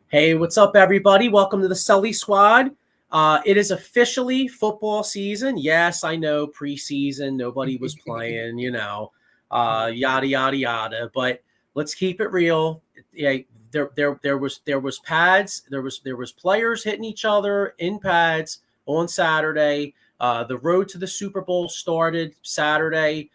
Hey, what's up, everybody? Welcome to the Sully Squad. It is officially football season. Yes, I know preseason, nobody was playing, yada yada yada. But let's keep it real. Yeah, there was pads. There was players hitting each other in pads on Saturday. The road to the Super Bowl started Saturday.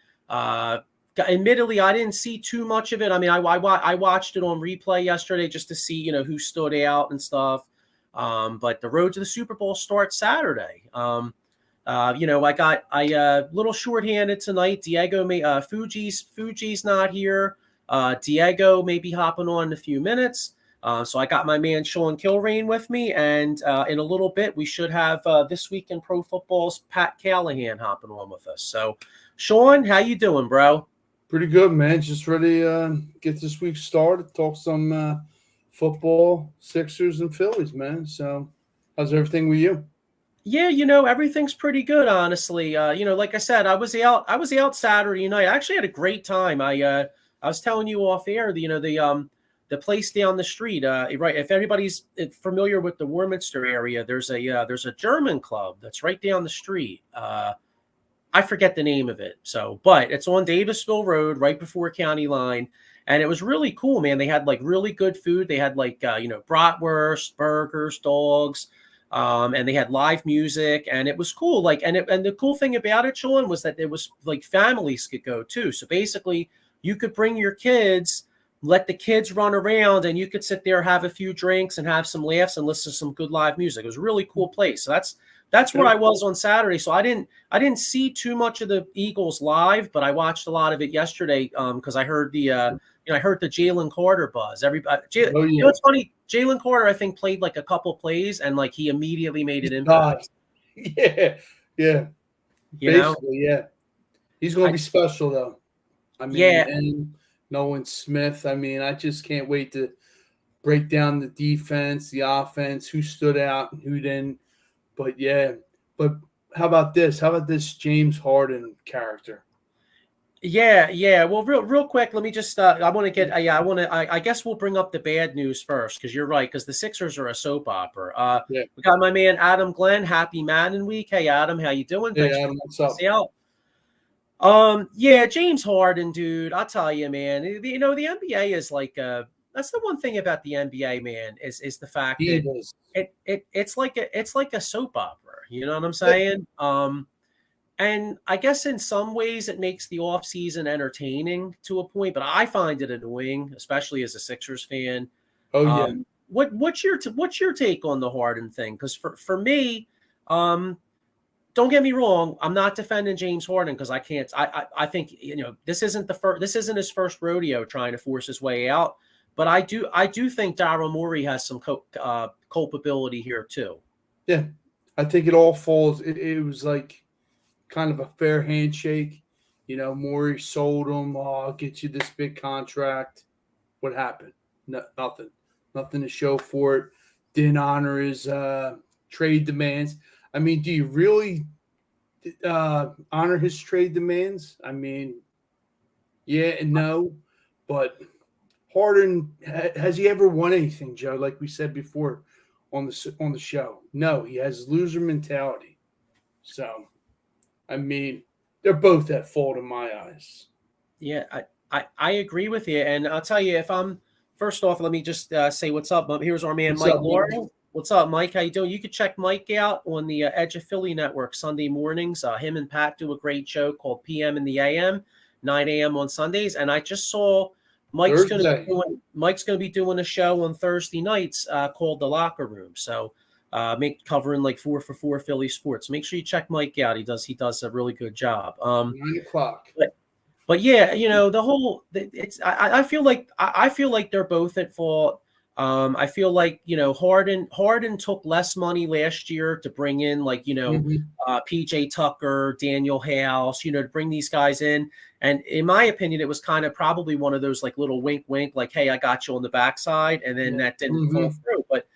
Admittedly, I didn't see too much of it. I mean, I watched it on replay yesterday just to see, who stood out and stuff. But the road to the Super Bowl starts Saturday. I little shorthanded tonight. Fuji's not here. Diego may be hopping on in a few minutes. So I got my man Sean Kilrain with me, and in a little bit we should have This Week in Pro Football's Pat Callahan hopping on with us. So, Sean, how you doing, bro? Pretty good, man. Just ready to get this week started. Talk some football, Sixers, and Phillies, man. So, how's everything with you? Yeah, everything's pretty good, honestly. Like I said, I was out Saturday night. I actually had a great time. I was telling you off air, the place down the street, right? If anybody's familiar with the Warminster area, there's a German club that's right down the street. I forget the name of it. But it's on Davisville Road, right before County Line. And it was really cool, man. They had like really good food. They had like, bratwurst, burgers, dogs, and they had live music, and it was cool. Like, and the cool thing about it, Sean, was that it was like families could go too. So basically, you could bring your kids, let the kids run around, and you could sit there, have a few drinks, and have some laughs and listen to some good live music. It was a really cool place. So that's where I was on Saturday. So I didn't see too much of the Eagles live, but I watched a lot of it yesterday because I heard I heard the Jalen Carter buzz. It's funny. Jalen Carter, I think, played like a couple plays, and like he immediately made an impact. Yeah. Basically, yeah. He's going to be special, though. I mean, yeah. And Nolan Smith. I mean, I just can't wait to break down the defense, the offense, who stood out and who didn't. But how about this? How about this James Harden character? Yeah. Well, real quick, let me just. I want to get. I guess we'll bring up the bad news first because you're right. Because the Sixers are a soap opera. We got my man Adam Glenn. Happy Madden Week. Hey, Adam, how you doing? Hey, Adam, what's up? Yeah, James Harden, dude. I'll tell you, man. The NBA is like. That's the one thing about the NBA, man, is the fact that it's like a soap opera. You know what I'm saying? And I guess in some ways it makes the offseason entertaining to a point, but I find it annoying, especially as a Sixers fan. Oh yeah. What's your take on the Harden thing? Because for me, don't get me wrong, I'm not defending James Harden because I can't. I think this isn't his first rodeo trying to force his way out. But I do think Daryl Morey has some culpability here too. Yeah, I think it all falls. It was like kind of a fair handshake. Morey sold him. Oh, I'll get you this big contract. What happened? No, nothing to show for it. Didn't honor his trade demands. I mean, do you really honor his trade demands? I mean, yeah and no, but Harden, has he ever won anything, Joe? Like we said before on the show, no, he has loser mentality. So, I mean, they're both at fault in my eyes. Yeah, I agree with you, and I'll tell you, first off, let me just say what's up. Here's our man Mike Lauren. What's up, Mike? How you doing? You can check Mike out on the Edge of Philly Network Sunday mornings. Him and Pat do a great show called PM in the AM, 9 a.m. on Sundays, and I just saw. Mike's going to be doing a show on Thursday nights called The Locker Room. So covering like 4 for 4 Philly sports. Make sure you check Mike out. He does a really good job. 9 o'clock. But yeah, I feel like they're both at fault. I feel like Harden took less money last year to bring in PJ Tucker, Daniel House, to bring these guys in. And in my opinion, it was kind of probably one of those like little wink, like, hey, I got you on the backside, and then that didn't fall through. But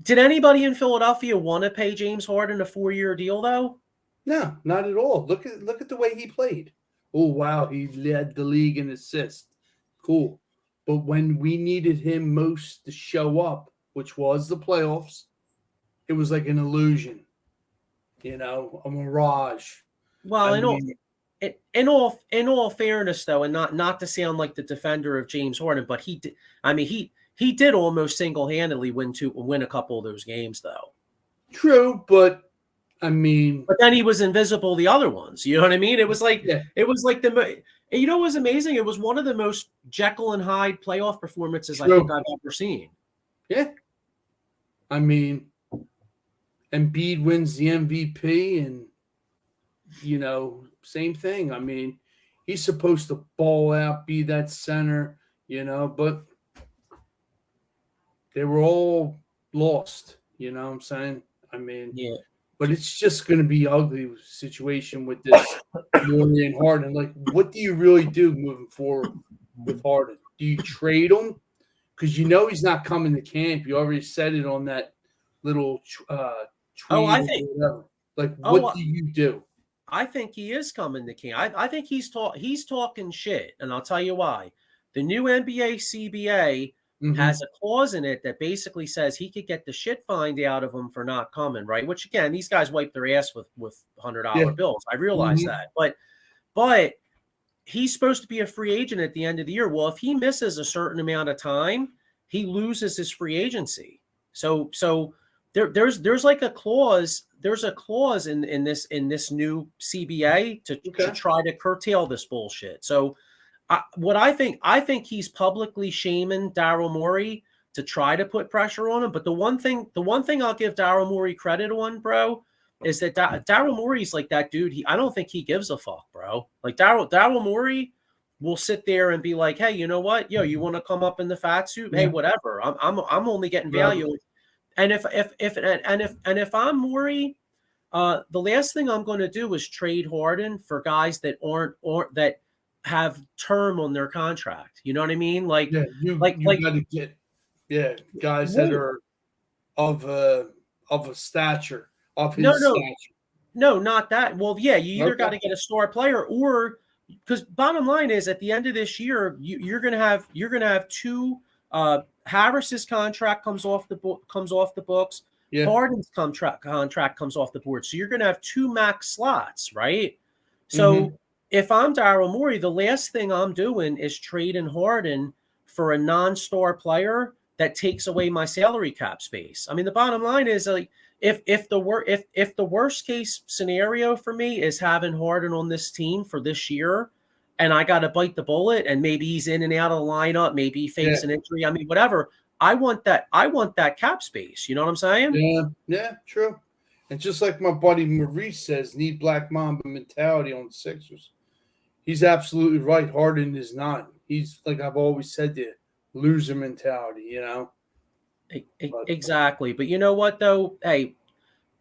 did anybody in Philadelphia want to pay James Harden a 4-year deal though? No, not at all. Look at the way he played. Oh wow, he led the league in assists. Cool. But when we needed him most to show up, which was the playoffs, it was like an illusion, a mirage. Well, I mean, in all fairness, though, and not to sound like the defender of James Harden, but he did. I mean, he did almost single handedly win a couple of those games, though. true, but I mean, but then he was invisible the other ones. You know what I mean? It was like yeah, it was like what was amazing? It was one of the most Jekyll and Hyde playoff performances I think I've ever seen. Yeah. I mean, Embiid wins the MVP, and same thing. I mean, he's supposed to ball out, be that center, but they were all lost. You know what I'm saying? I mean, Yeah. But it's just going to be an ugly situation with this Murray and Harden. Like, what do you really do moving forward with Harden? Do you trade him? Because he's not coming to camp. You already said it on that little tweet I or think. whatever. Like, what do you do? I think he is coming to camp. I think he's talking shit, and I'll tell you why. The new NBA CBA has a clause in it that basically says he could get the shit fined out of him for not coming, right? Which again, these guys wipe their ass with $100 bills. I realize that, but he's supposed to be a free agent at the end of the year. Well, if he misses a certain amount of time, he loses his free agency. So there's like a clause. There's a clause in this new CBA to try to curtail this bullshit. So. I think he's publicly shaming Daryl Morey to try to put pressure on him. But the one thing I'll give Daryl Morey credit on, bro, is that Daryl Morey's like that dude. I don't think he gives a fuck, bro. Like Daryl Morey will sit there and be like, hey, you know what? Yo, you want to come up in the fat suit? Hey, whatever. I'm only getting value. And if I'm Morey, the last thing I'm going to do is trade Harden for guys that aren't that have term on their contract. You know what I mean? Like, you got to get guys that are of a stature, of his stature. No, not that. Well, yeah, you either got to get a star player, or because bottom line is at the end of this year, you're gonna have two. Harris's contract comes off the books. Yeah. Harden's contract comes off the board, so you're gonna have two max slots, right? So. If I'm Daryl Morey, the last thing I'm doing is trading Harden for a non-star player that takes away my salary cap space. I mean, the bottom line is like if the worst case scenario for me is having Harden on this team for this year, and I got to bite the bullet, and maybe he's in and out of the lineup, maybe he fakes an injury. I mean, whatever. I want that cap space. You know what I'm saying? Yeah, true. And just like my buddy Maurice says, need Black Mamba mentality on the Sixers. He's absolutely right. Harden is not. He's, like I've always said, the loser mentality, Exactly. But you know what, though? Hey,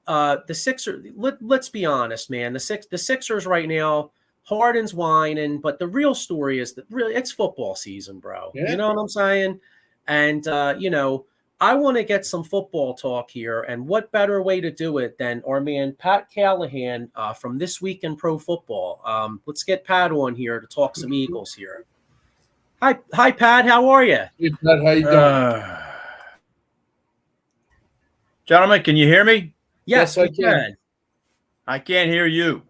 the Sixers, let's be honest, man. The Sixers right now, Harden's whining, but the real story is that really it's football season, bro. Yeah. You know what I'm saying? And, I want to get some football talk here, and what better way to do it than our man Pat Callahan from This Week in Pro Football. Let's get Pat on here to talk some Eagles here. Hi, Pat. How are you? Hey, Pat, how you doing? Gentlemen, can you hear me? Yes, I can. I can't hear you.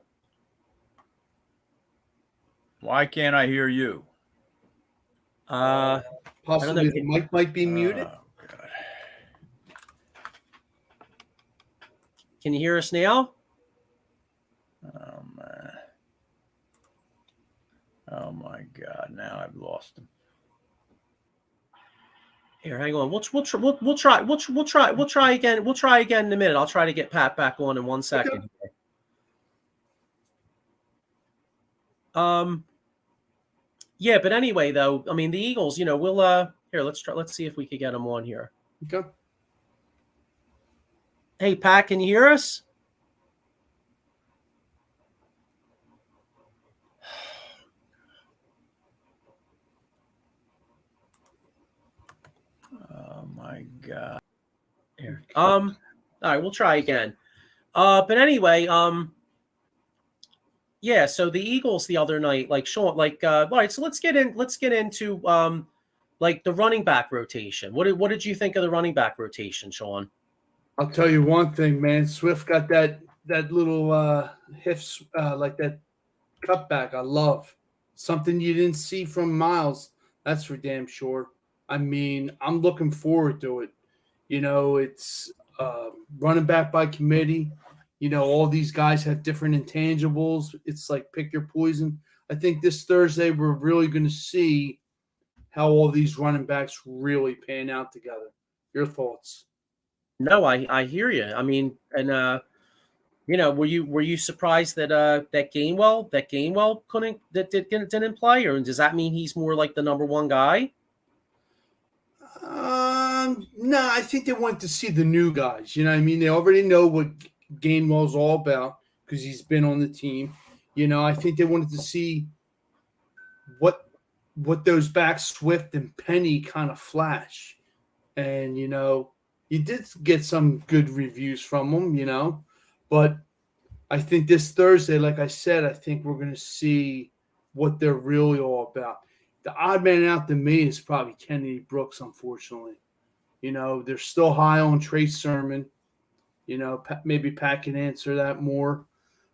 Why can't I hear you? Possibly the mic might be muted. Can you hear us now? Oh, man. Oh, my God. Now I've lost him. Here, hang on. We'll try again. We'll try again in a minute. I'll try to get Pat back on in 1 second. Okay. Yeah, but anyway, though, I mean, the Eagles, we'll here, let's see if we can get them on here. Okay. Hey, Pat, can you hear us? Oh my God. Here. All right, we'll try again. But anyway, Yeah, so the Eagles the other night, like Sean, all right, so let's get into like the running back rotation. What did you think of the running back rotation, Sean? I'll tell you one thing, man. Swift got that little hips like that cutback. I love something you didn't see from Miles. That's for damn sure. I mean, I'm looking forward to it. It's running back by committee. All these guys have different intangibles. It's like pick your poison. I think this Thursday we're really going to see how all these running backs really pan out together. Your thoughts? No, I hear you. I mean, and were you surprised that Gainwell didn't play, or does that mean he's more like the number one guy? No, I think they want to see the new guys. You know what I mean? They already know what Gainwell's all about because he's been on the team. I think they wanted to see what those backs, Swift and Penny, kind of flash. And, you did get some good reviews from them, but I think this Thursday, like I said, I think we're going to see what they're really all about. The odd man out to me is probably Kennedy Brooks, unfortunately. They're still high on Trey Sermon. Maybe Pat can answer that more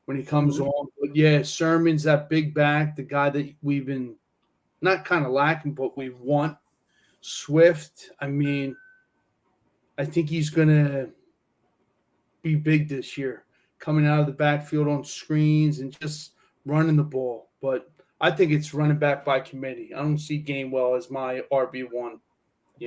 when he comes on. But, yeah, Sermon's that big back, the guy that we've been not kind of lacking, but we want. Swift, I mean, I think he's going to be big this year, coming out of the backfield on screens and just running the ball. But I think it's running back by committee. I don't see Gainwell as my RB1.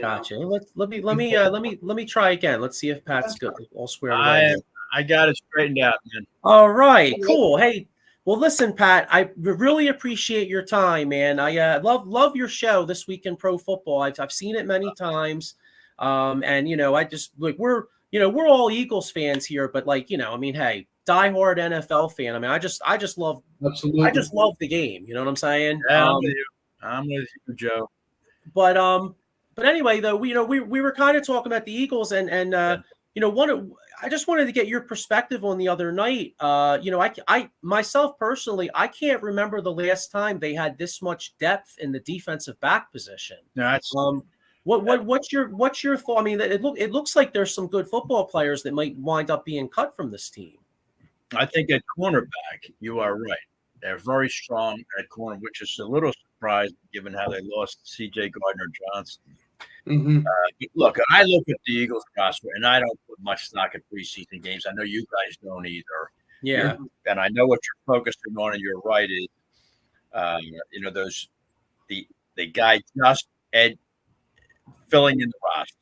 Gotcha. Let me try again. Let's see if Pat's good. All squared away. I got it straightened out, man. All right, cool. Hey, well, listen, Pat, I really appreciate your time, man. I love your show This Week in Pro Football. I've seen it many times, and I just we're all Eagles fans here, but I mean, hey, diehard NFL fan. I mean, I just love Absolutely. I just love the game. You know what I'm saying? Yeah, I'm with you, Joe. But anyway, though, we were kind of talking about the Eagles, and I just wanted to get your perspective on the other night. I myself personally, I can't remember the last time they had this much depth in the defensive back position. That's what's your thought? I mean, it looks like there's some good football players that might wind up being cut from this team. I think at cornerback, you are right. They're very strong at corner, which is a little surprising given how they lost C.J. Gardner-Johnson. Mm-hmm. Look, I look at the Eagles roster, and I don't put much stock in preseason games. I know you guys don't either. Yeah. And I know what you're focusing on, and you're right, is the guy just Ed filling in the roster.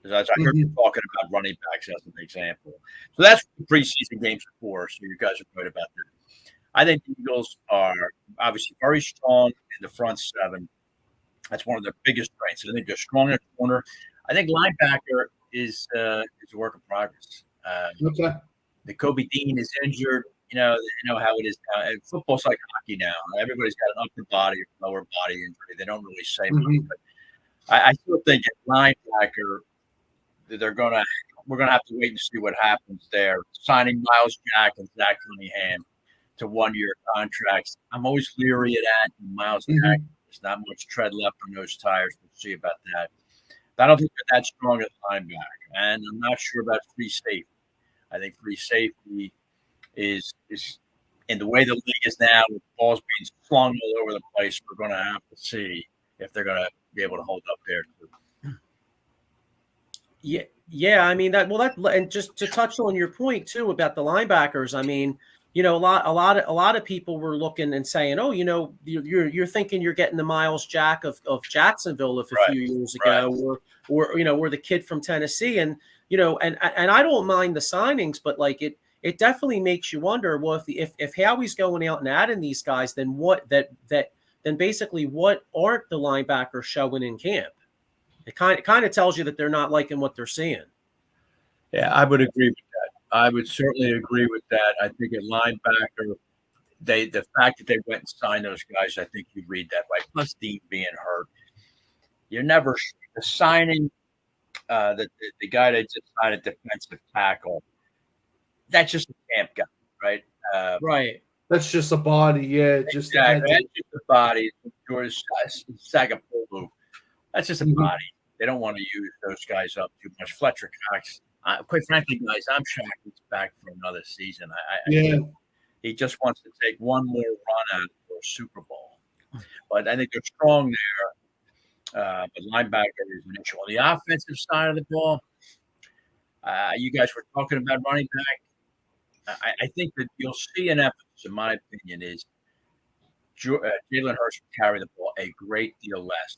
As I heard you talking about running backs as an example. So that's what the preseason games are for. So you guys are right about that. I think the Eagles are obviously very strong in the front seven. That's one of their biggest strengths. I think they're strong at corner. I think linebacker is a work in progress. Okay. The Kobe Dean is injured. You know how it is now. And football's like hockey now. Everybody's got an upper body or lower body injury. They don't really say much. But I still think at linebacker, we're gonna have to wait and see what happens there. Signing Miles Jack and Zach Cunningham to 1-year contracts. I'm always leery of that. Miles Jack, there's not much tread left on those tires. We'll see about that. But I don't think they're that strong at linebacker. And I'm not sure about free safety. I think free safety is in the way the league is now, with balls being flung all over the place, we're going to have to see if they're going to be able to hold up there. Yeah. I mean and just to touch on your point too about the linebackers. I mean, a lot of people were looking and saying, oh, you're thinking you're getting the Miles Jack of Jacksonville a few years ago, or the kid from Tennessee, and and I don't mind the signings, but it definitely makes you wonder. Well, if Howie's going out and adding these guys, then then basically what aren't the linebackers showing in camp? It kind of tells you that they're not liking what they're seeing. Yeah, I would agree with that. I would certainly agree with that. I think at linebacker, the fact that they went and signed those guys, I think you read that right. Plus Dean being hurt, you're never the signing. The guy that just signed a defensive tackle, that's just a camp guy, right? Right. That's just a body, yeah. Just the head. That's just a body. George Sagapolu. That's just a body. They don't want to use those guys up too much. Fletcher Cox. Quite frankly, guys, I'm shocked he's back for another season. I think he just wants to take one more run at for a Super Bowl. But I think they're strong there. But linebacker is an issue. On the offensive side of the ball, you guys were talking about running back. I think that you'll see an emphasis, in my opinion, is Jalen Hurts will carry the ball a great deal less.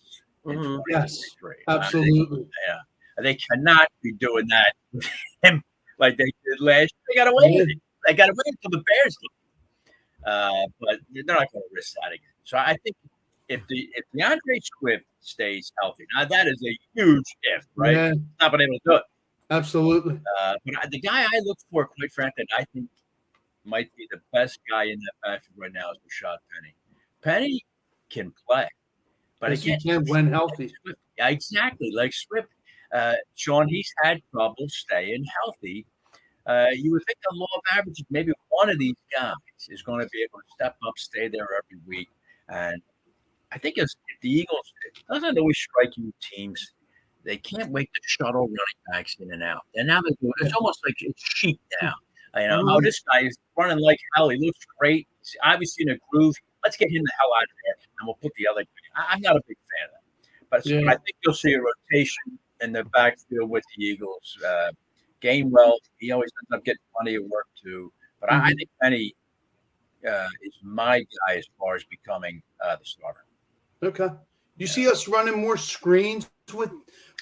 Yes, absolutely. They cannot be doing that with him like they did last year. They got to wait. They got to wait until the Bears game. But they're not going to risk that again. So I think if DeAndre Swift stays healthy, now that is a huge if, right? Yeah. Not been able to do it. Absolutely. But the guy I look for, quite frankly, I think might be the best guy in that backfield right now is Rashad Penny. Penny can play, but he can when healthy. Yeah, exactly, like Swift. Sean, he's had trouble staying healthy. You would think the law of averages, maybe one of these guys is going to be able to step up, stay there every week. And I think if the Eagles, it doesn't always strike you teams, they can't wait to shuttle running backs in and out. And now they're doing it's almost like it's cheap now. Oh, this guy is running like hell. He looks great. He's obviously in a groove. Let's get him the hell out of there, and we'll put the other guy. I'm not a big fan of that. But I think you'll see a rotation in the backfield with the Eagles. Gainwell, he always ends up getting plenty of work too. But I think Penny is my guy as far as becoming the starter. Okay. You see us running more screens with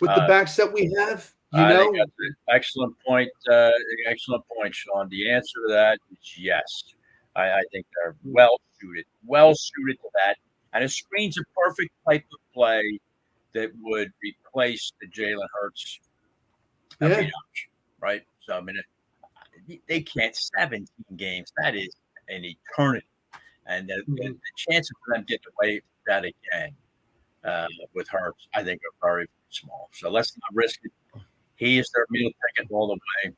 the backs that we have? You know? That's an excellent point. Excellent point, Sean. The answer to that is yes. I think they're well suited to that. And a screen's a perfect type of play that would replace the Jalen Hurts right? So, I mean, they can't 17 games. That is an eternity. And the chances for them getting away with that again with Hurts, I think, are very, very small. So let's not risk it. He is their meal ticket all the way.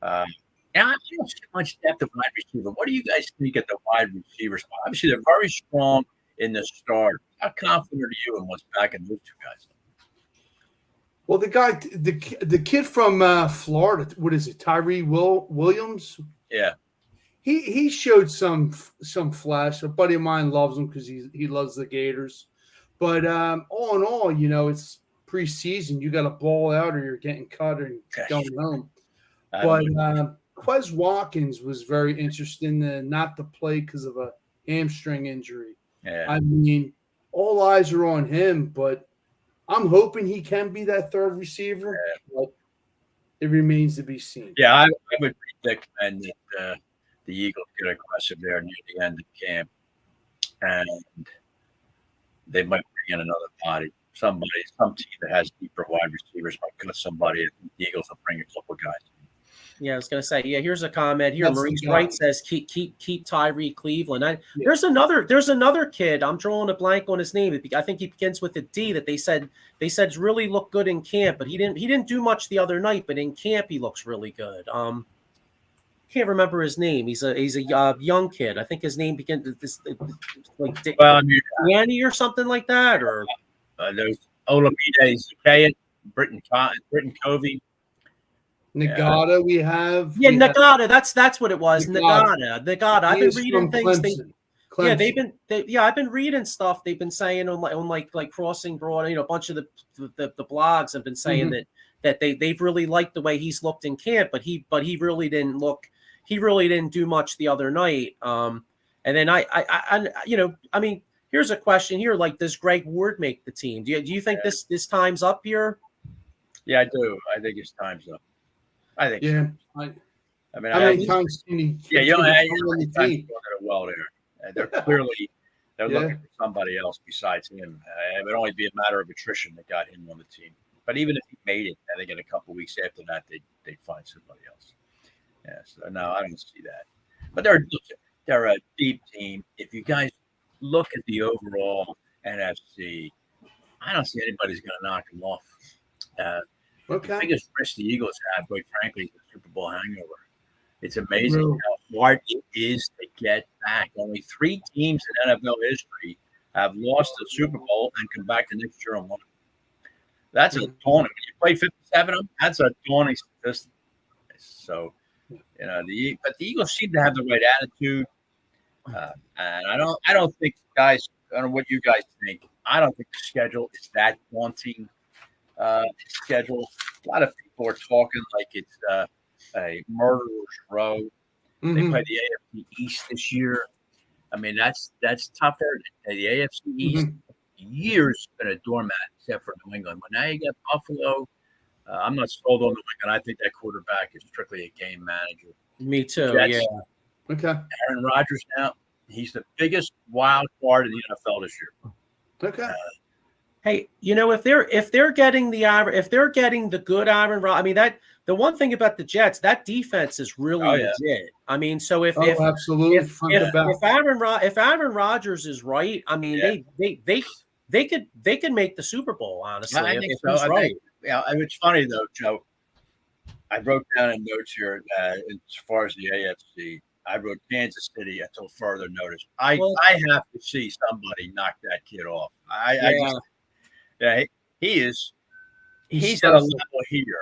And I don't see much depth of wide receiver. What do you guys think at the wide receiver spot? Obviously, they're very strong in the start. How confident are you in what's back in those two guys? Well, the kid from Florida, what is it, Tyree Williams? Yeah. He showed some flash. A buddy of mine loves him because he loves the Gators. But all in all, you know, it's preseason. You got to ball out or you're getting cut or going home. But Quez Watkins was very interesting not to play because of a hamstring injury. Yeah. I mean, all eyes are on him, but I'm hoping he can be that third receiver. Yeah. But it remains to be seen. Yeah, I would predict then that the Eagles get aggressive there near the end of camp, and they might bring in another body. Some team that has deeper wide receivers might cut somebody. I think the Eagles will bring a couple guys. Yeah, I was going to say. Yeah, here's a comment here. Maurice Wright says, "Keep Tyree Cleveland." There's another kid. I'm drawing a blank on his name. I think he begins with a D. That they said really looked good in camp, but he didn't do much the other night. But in camp, he looks really good. Can't remember his name. He's a young kid. I think his name begins with this like Danny or something like that. Or there's Olamide Zakayat, Britton Covey. Nagata, we have. Yeah, Nagata. That's what it was. Nagata. I've been reading things. I've been reading stuff. They've been saying on like Crossing Broad. You know, a bunch of the blogs have been saying that they've really liked the way he's looked in camp, but he really didn't look. He really didn't do much the other night. And then I mean, here's a question here. Like, does Greg Ward make the team? Do you think this time's up here? Yeah, I do. I think his time's up. I think. Yeah. So. I mean, how many times can he? Yeah, you know, well there. They're clearly looking for somebody else besides him. It would only be a matter of attrition that got him on the team. But even if he made it, I think in a couple of weeks after that, they'd find somebody else. Yeah, so no, I don't see that. But they're a deep team. If you guys look at the overall NFC, I don't see anybody's going to knock them off. The biggest risk the Eagles have, quite frankly, is the Super Bowl hangover. It's amazing how hard it is to get back. Only 3 teams in NFL history have lost the Super Bowl and come back the next year and won. That's a daunting. When you play 57 of them, that's a daunting statistic. So, but the Eagles seem to have the right attitude, and I don't think, guys. I don't know what you guys think. I don't think the schedule is that daunting. Schedule. A lot of people are talking like it's a murderer's row. They play the AFC East this year. I mean, that's tougher. The AFC East years been a doormat, except for New England. But now you got Buffalo. I'm not sold on New England. I think that quarterback is strictly a game manager. Me too. Jets. Yeah. Okay. Aaron Rodgers now. He's the biggest wild card in the NFL this year. Okay. Hey, if they're getting the average, if they're getting the good Aaron Rodgers, I mean the one thing about the Jets, that defense is really legit. I mean, so if absolutely if Aaron Rodgers is right, I mean they could make the Super Bowl, honestly. I think so. It's funny though, Joe. I wrote down in notes here as far as the AFC. I wrote Kansas City until further notice. I have to see somebody knock that kid off. He's at a level here.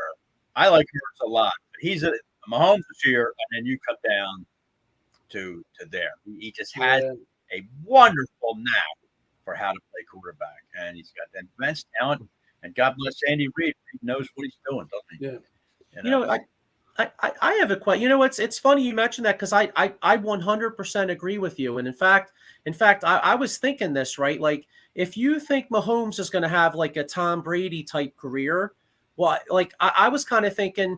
I like Hurts a lot, but he's at Mahomes is here, and then you come down to there. He just has a wonderful knack for how to play quarterback, and he's got that immense talent. And God bless Andy Reid. He knows what he's doing, doesn't he? Yeah. I have a question. It's funny you mentioned that because I 100% agree with you. And in fact, I was thinking this, right? Like, if you think Mahomes is going to have like a Tom Brady type career, well, like I was kind of thinking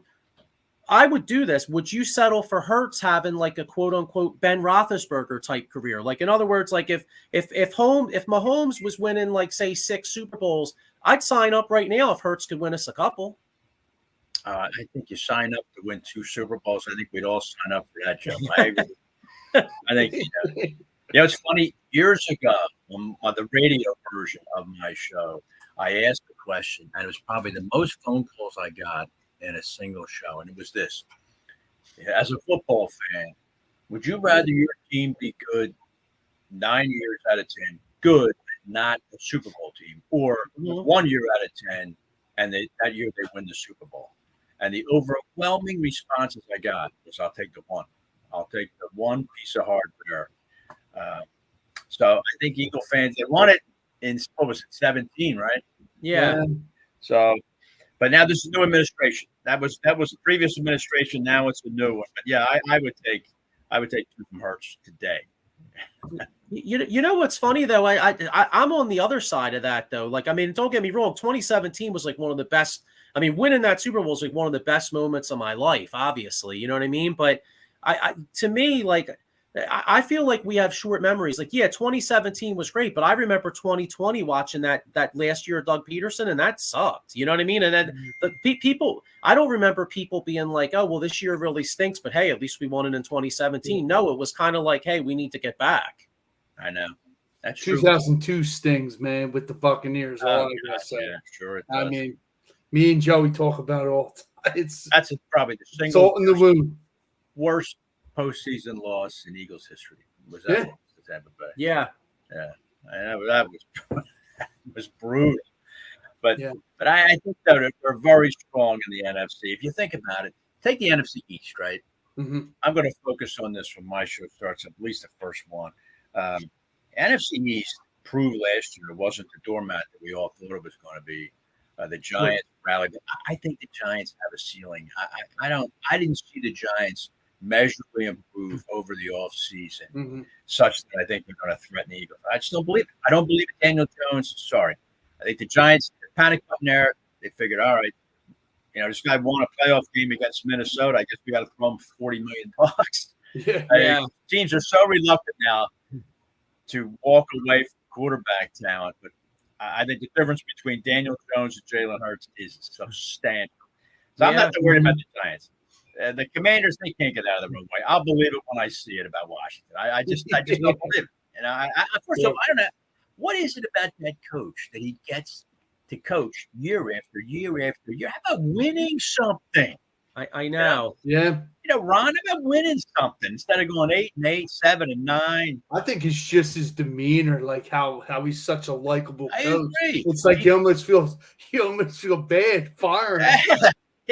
I would do this. Would you settle for Hurts having like a quote unquote Ben Roethlisberger type career? Like, in other words, like if Mahomes was winning like say 6 Super Bowls, I'd sign up right now if Hurts could win us a couple. I think you sign up to win 2 Super Bowls. I think we'd all sign up for that, Joe. I agree. I think, it's funny. Years ago, on the radio version of my show, I asked a question, and it was probably the most phone calls I got in a single show. And it was this: as a football fan, would you rather your team be good 9 years out of 10, good, not a Super Bowl team, or 1 year out of 10, and that year they win the Super Bowl? And the overwhelming responses I got was, I'll take the one. I'll take the one piece of hardware. So I think Eagle fans, they won it in, 17, right? Yeah. So, but now this is new administration. That was the previous administration. Now it's a new one. But yeah, I would take 2 from Hurts today. You know what's funny though? I'm on the other side of that though. Like, I mean, don't get me wrong. 2017 was like one of the best. I mean, winning that Super Bowl was like one of the best moments of my life, obviously, you know what I mean? But to me, like, I feel like we have short memories. Like, yeah, 2017 was great, but I remember 2020 watching that last year of Doug Peterson, and that sucked. You know what I mean? And then people, I don't remember people being like, oh, well, this year really stinks, but hey, at least we won it in 2017. No, it was kind of like, hey, we need to get back. I know. That's 2002 true. Stings, man, with the Buccaneers. All I gotta say. Yeah, sure. I mean, me and Joey talk about it all the time. That's probably the single salt in the wound. Worst postseason loss in Eagles history. Was that Tampa Bay? Yeah. Yeah. That was brutal. But I think that they're very strong in the NFC. If you think about it, take the NFC East, right? Mm-hmm. I'm going to focus on this when my show starts, at least the first one. NFC East proved last year it wasn't the doormat that we all thought it was going to be. The Giants rallied. I think the Giants have a ceiling. I didn't see the Giants measurably improve over the offseason, such that I think they're going to threaten the Eagles. I just don't believe it. I don't believe it. Daniel Jones. Sorry. I think the Giants panicked up there. They figured, all right, this guy won a playoff game against Minnesota. I guess we got to throw him $40 million. Teams are so reluctant now to walk away from quarterback talent, but I think the difference between Daniel Jones and Jalen Hurts is substantial. So I'm not too worried about the Giants. The Commanders, they can't get out of the runway. I'll believe it when I see it about Washington. I just don't believe it. First of all, I don't know. What is it about that coach that he gets to coach year after year after year? How about winning something? I know. Yeah. Ron about winning something instead of going 8-8, 7-9. I think it's just his demeanor, like how he's such a likable I coach. agree. It's like you almost feel bad firing him.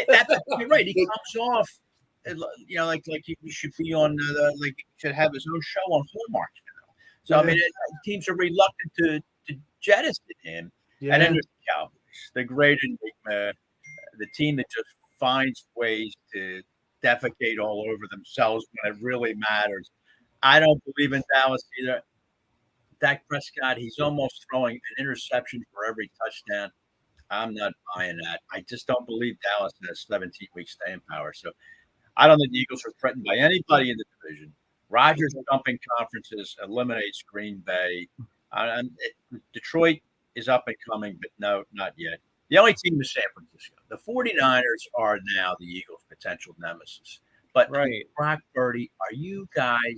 That's you're right. He comes off, like he should be on like he should have his own show on Hallmark. So I mean, teams are reluctant to jettison him. Yeah. And then there's the Cowboys, the great enigma, the team that just finds ways to defecate all over themselves when it really matters. I don't believe in Dallas either. Dak Prescott, he's almost throwing an interception for every touchdown. I'm not buying that. I just don't believe Dallas has 17-week staying power. So I don't think the Eagles are threatened by anybody in the division. Rodgers jumping conferences eliminates Green Bay. Detroit is up and coming, but no, not yet. The only team is San Francisco. The 49ers are now the Eagles' potential nemesis. But Brock Purdy, are you guys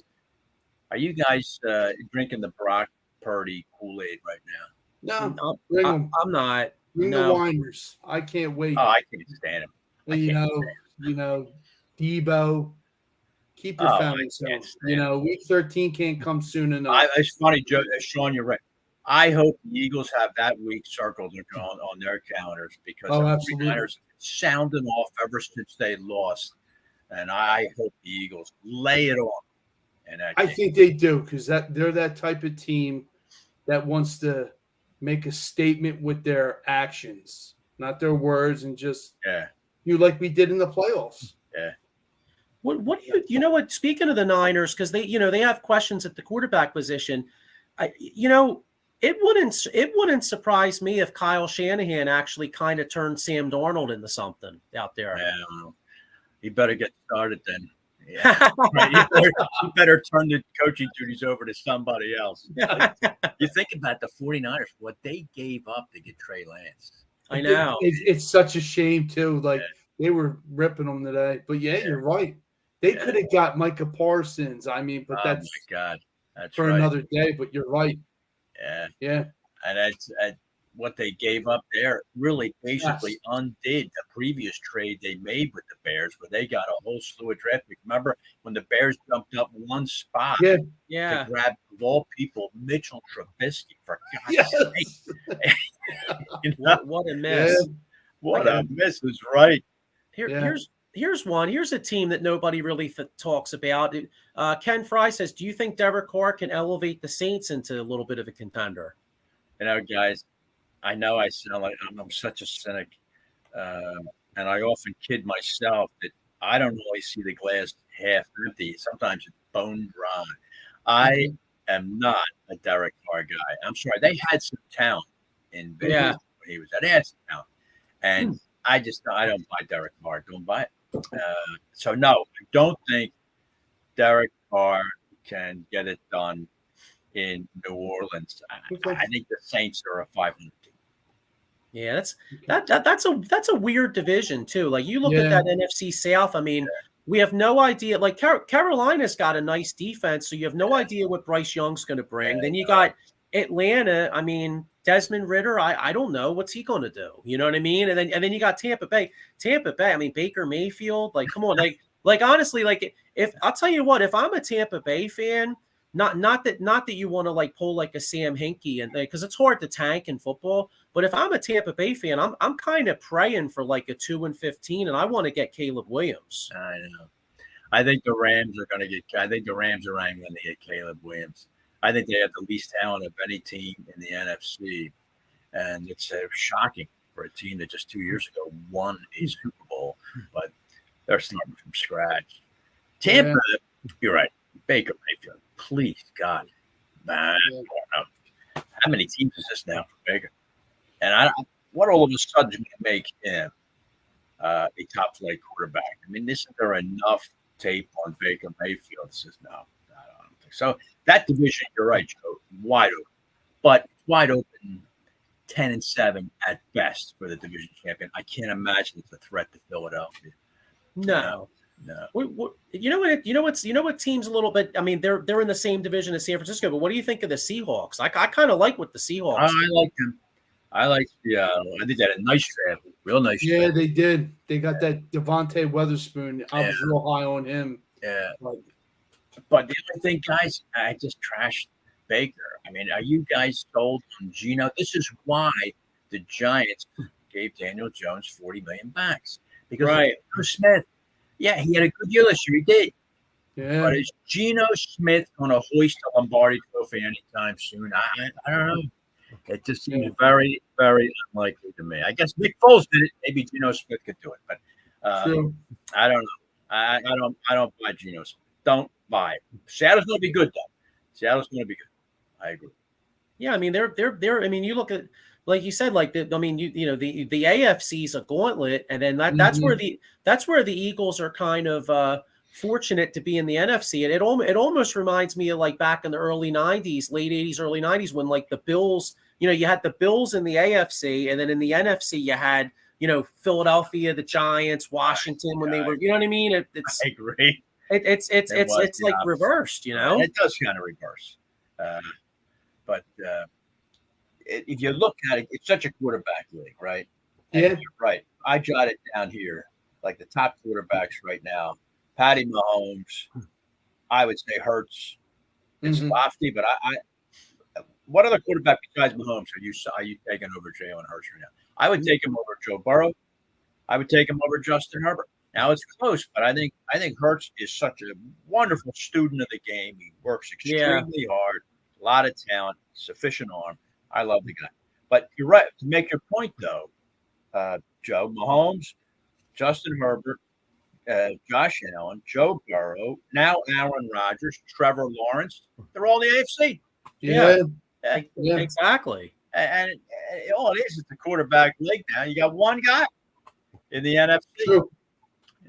drinking the Brock Purdy Kool-Aid right now? No, I'm not. Bring the whiners. I can't wait. Oh, I can't stand him. Debo, keep your family safe. Week 13 can't come soon enough. It's funny, Joe, Sean, you're right. I hope the Eagles have that week circled on their calendars because the 49ers sounding off ever since they lost. And I hope the Eagles lay it on. And I think they do because they're that type of team that wants to make a statement with their actions, not their words, and just like we did in the playoffs. Yeah. What do you know what? Speaking of the Niners, because they have questions at the quarterback position. It wouldn't surprise me if Kyle Shanahan actually kind of turned Sam Darnold into something out there. Yeah, he better get started then. Yeah. He better turn the coaching duties over to somebody else. You think about the 49ers, what they gave up to get Trey Lance. I know. It's such a shame, too. Like, they were ripping them today. But, you're right. They could have got Micah Parsons. I mean, but that's my God. That's for another day. But you're right. Yeah. And that's what they gave up there really basically undid the previous trade they made with the Bears where they got a whole slew of draft picks. Remember when the Bears jumped up one spot to grab, of all people, Mitchell Trubisky, for God's sake. What a miss. Yeah. What a miss is right. Here's one. Here's a team that nobody really talks about. Ken Fry says, do you think Derek Carr can elevate the Saints into a little bit of a contender? Guys, I know I sound like I'm such a cynic, and I often kid myself that I don't always see the glass half empty. Sometimes it's bone dry. I am not a Derek Carr guy. I'm sorry. They had some talent in Vegas when he was at. They had some talent. And I don't buy Derek Carr. Don't buy it. So, no, I don't think Derek Carr can get it done in New Orleans. I think the Saints are a 500 team. Yeah, that's a weird division too. Like you look at that NFC South. I mean, we have no idea. Like Carolina's got a nice defense, so you have no idea what Bryce Young's going to bring. Then you got Atlanta. I mean, Desmond Ridder. I don't know what's he going to do. You know what I mean? And then you got Tampa Bay. I mean, Baker Mayfield. Like, come on. Like honestly, like if I'll tell you what, if I'm a Tampa Bay fan. Not that you want to like pull like a Sam Hinkie and because it's hard to tank in football. But if I'm a Tampa Bay fan, I'm kind of praying for like a 2-15, and I want to get Caleb Williams. I know. I think the Rams are going to get. I think the Rams are angling to get Caleb Williams. I think they have the least talent of any team in the NFC, and it's shocking for a team that just 2 years ago won a Super Bowl, but they're starting from scratch. Tampa, you're right. Baker Mayfield. Please, God, man, how many teams is this now for Baker? And what all of a sudden can make him a top flight quarterback? I mean, isn't there enough tape on Baker Mayfield that says no? I don't think so. That division, you're right, Joe, wide open, but wide open, 10-7 at best for the division champion. I can't imagine it's a threat to Philadelphia. No. You know what teams a little bit. I mean, they're in the same division as San Francisco. But what do you think of the Seahawks? I kind of like what the Seahawks. I like them. I like Seattle. I think they had a nice draft with Real nice. Yeah, trade. they did. They got that Devontae Weatherspoon. I was real high on him. Yeah. Like, But the only thing, guys, I just trashed Baker. I mean, are you guys sold on Geno? This is why the Giants gave Daniel Jones $40 million because Right. Geno Smith. Yeah, he had a good year this year. He did. yeah. But is Geno Smith going to hoist a Lombardi Trophy anytime soon? I don't know. It just seems very, very unlikely to me. I guess Nick Foles did it. Maybe Geno Smith could do it, but True. I don't know. I don't buy Geno Smith. Don't buy it. Seattle's going to be good though. Seattle's going to be good. I agree. Yeah, I mean they're. I mean, you look at, like you said, like the AFC is a gauntlet, and then that's where the Eagles are kind of fortunate to be in the NFC. And it almost reminds me of like back in the early '90s, late '80s, early '90s, when like the Bills. You had the Bills in the AFC, and then in the NFC you had Philadelphia, the Giants, Washington when they were. You know what I mean? I agree. It's like reversed. It does kind of reverse. But if you look at it, it's such a quarterback league, right? And Yeah. you're right. I jotted down here like the top quarterbacks right now: Patty Mahomes. I would say Hurts. It's lofty, but I what other quarterback besides Mahomes are you taking over Jalen Hurts right now? I would take him over Joe Burrow. I would take him over Justin Herbert. Now it's close, but I think Hurts is such a wonderful student of the game. He works extremely hard, a lot of talent, sufficient arm. I love the guy. But you're right. To make your point, though, Joe, Mahomes, Justin Herbert, Josh Allen, Joe Burrow, now Aaron Rodgers, Trevor Lawrence, they're all in the AFC. Yeah. Exactly. And all it is the quarterback league now. You got one guy in the NFC. True.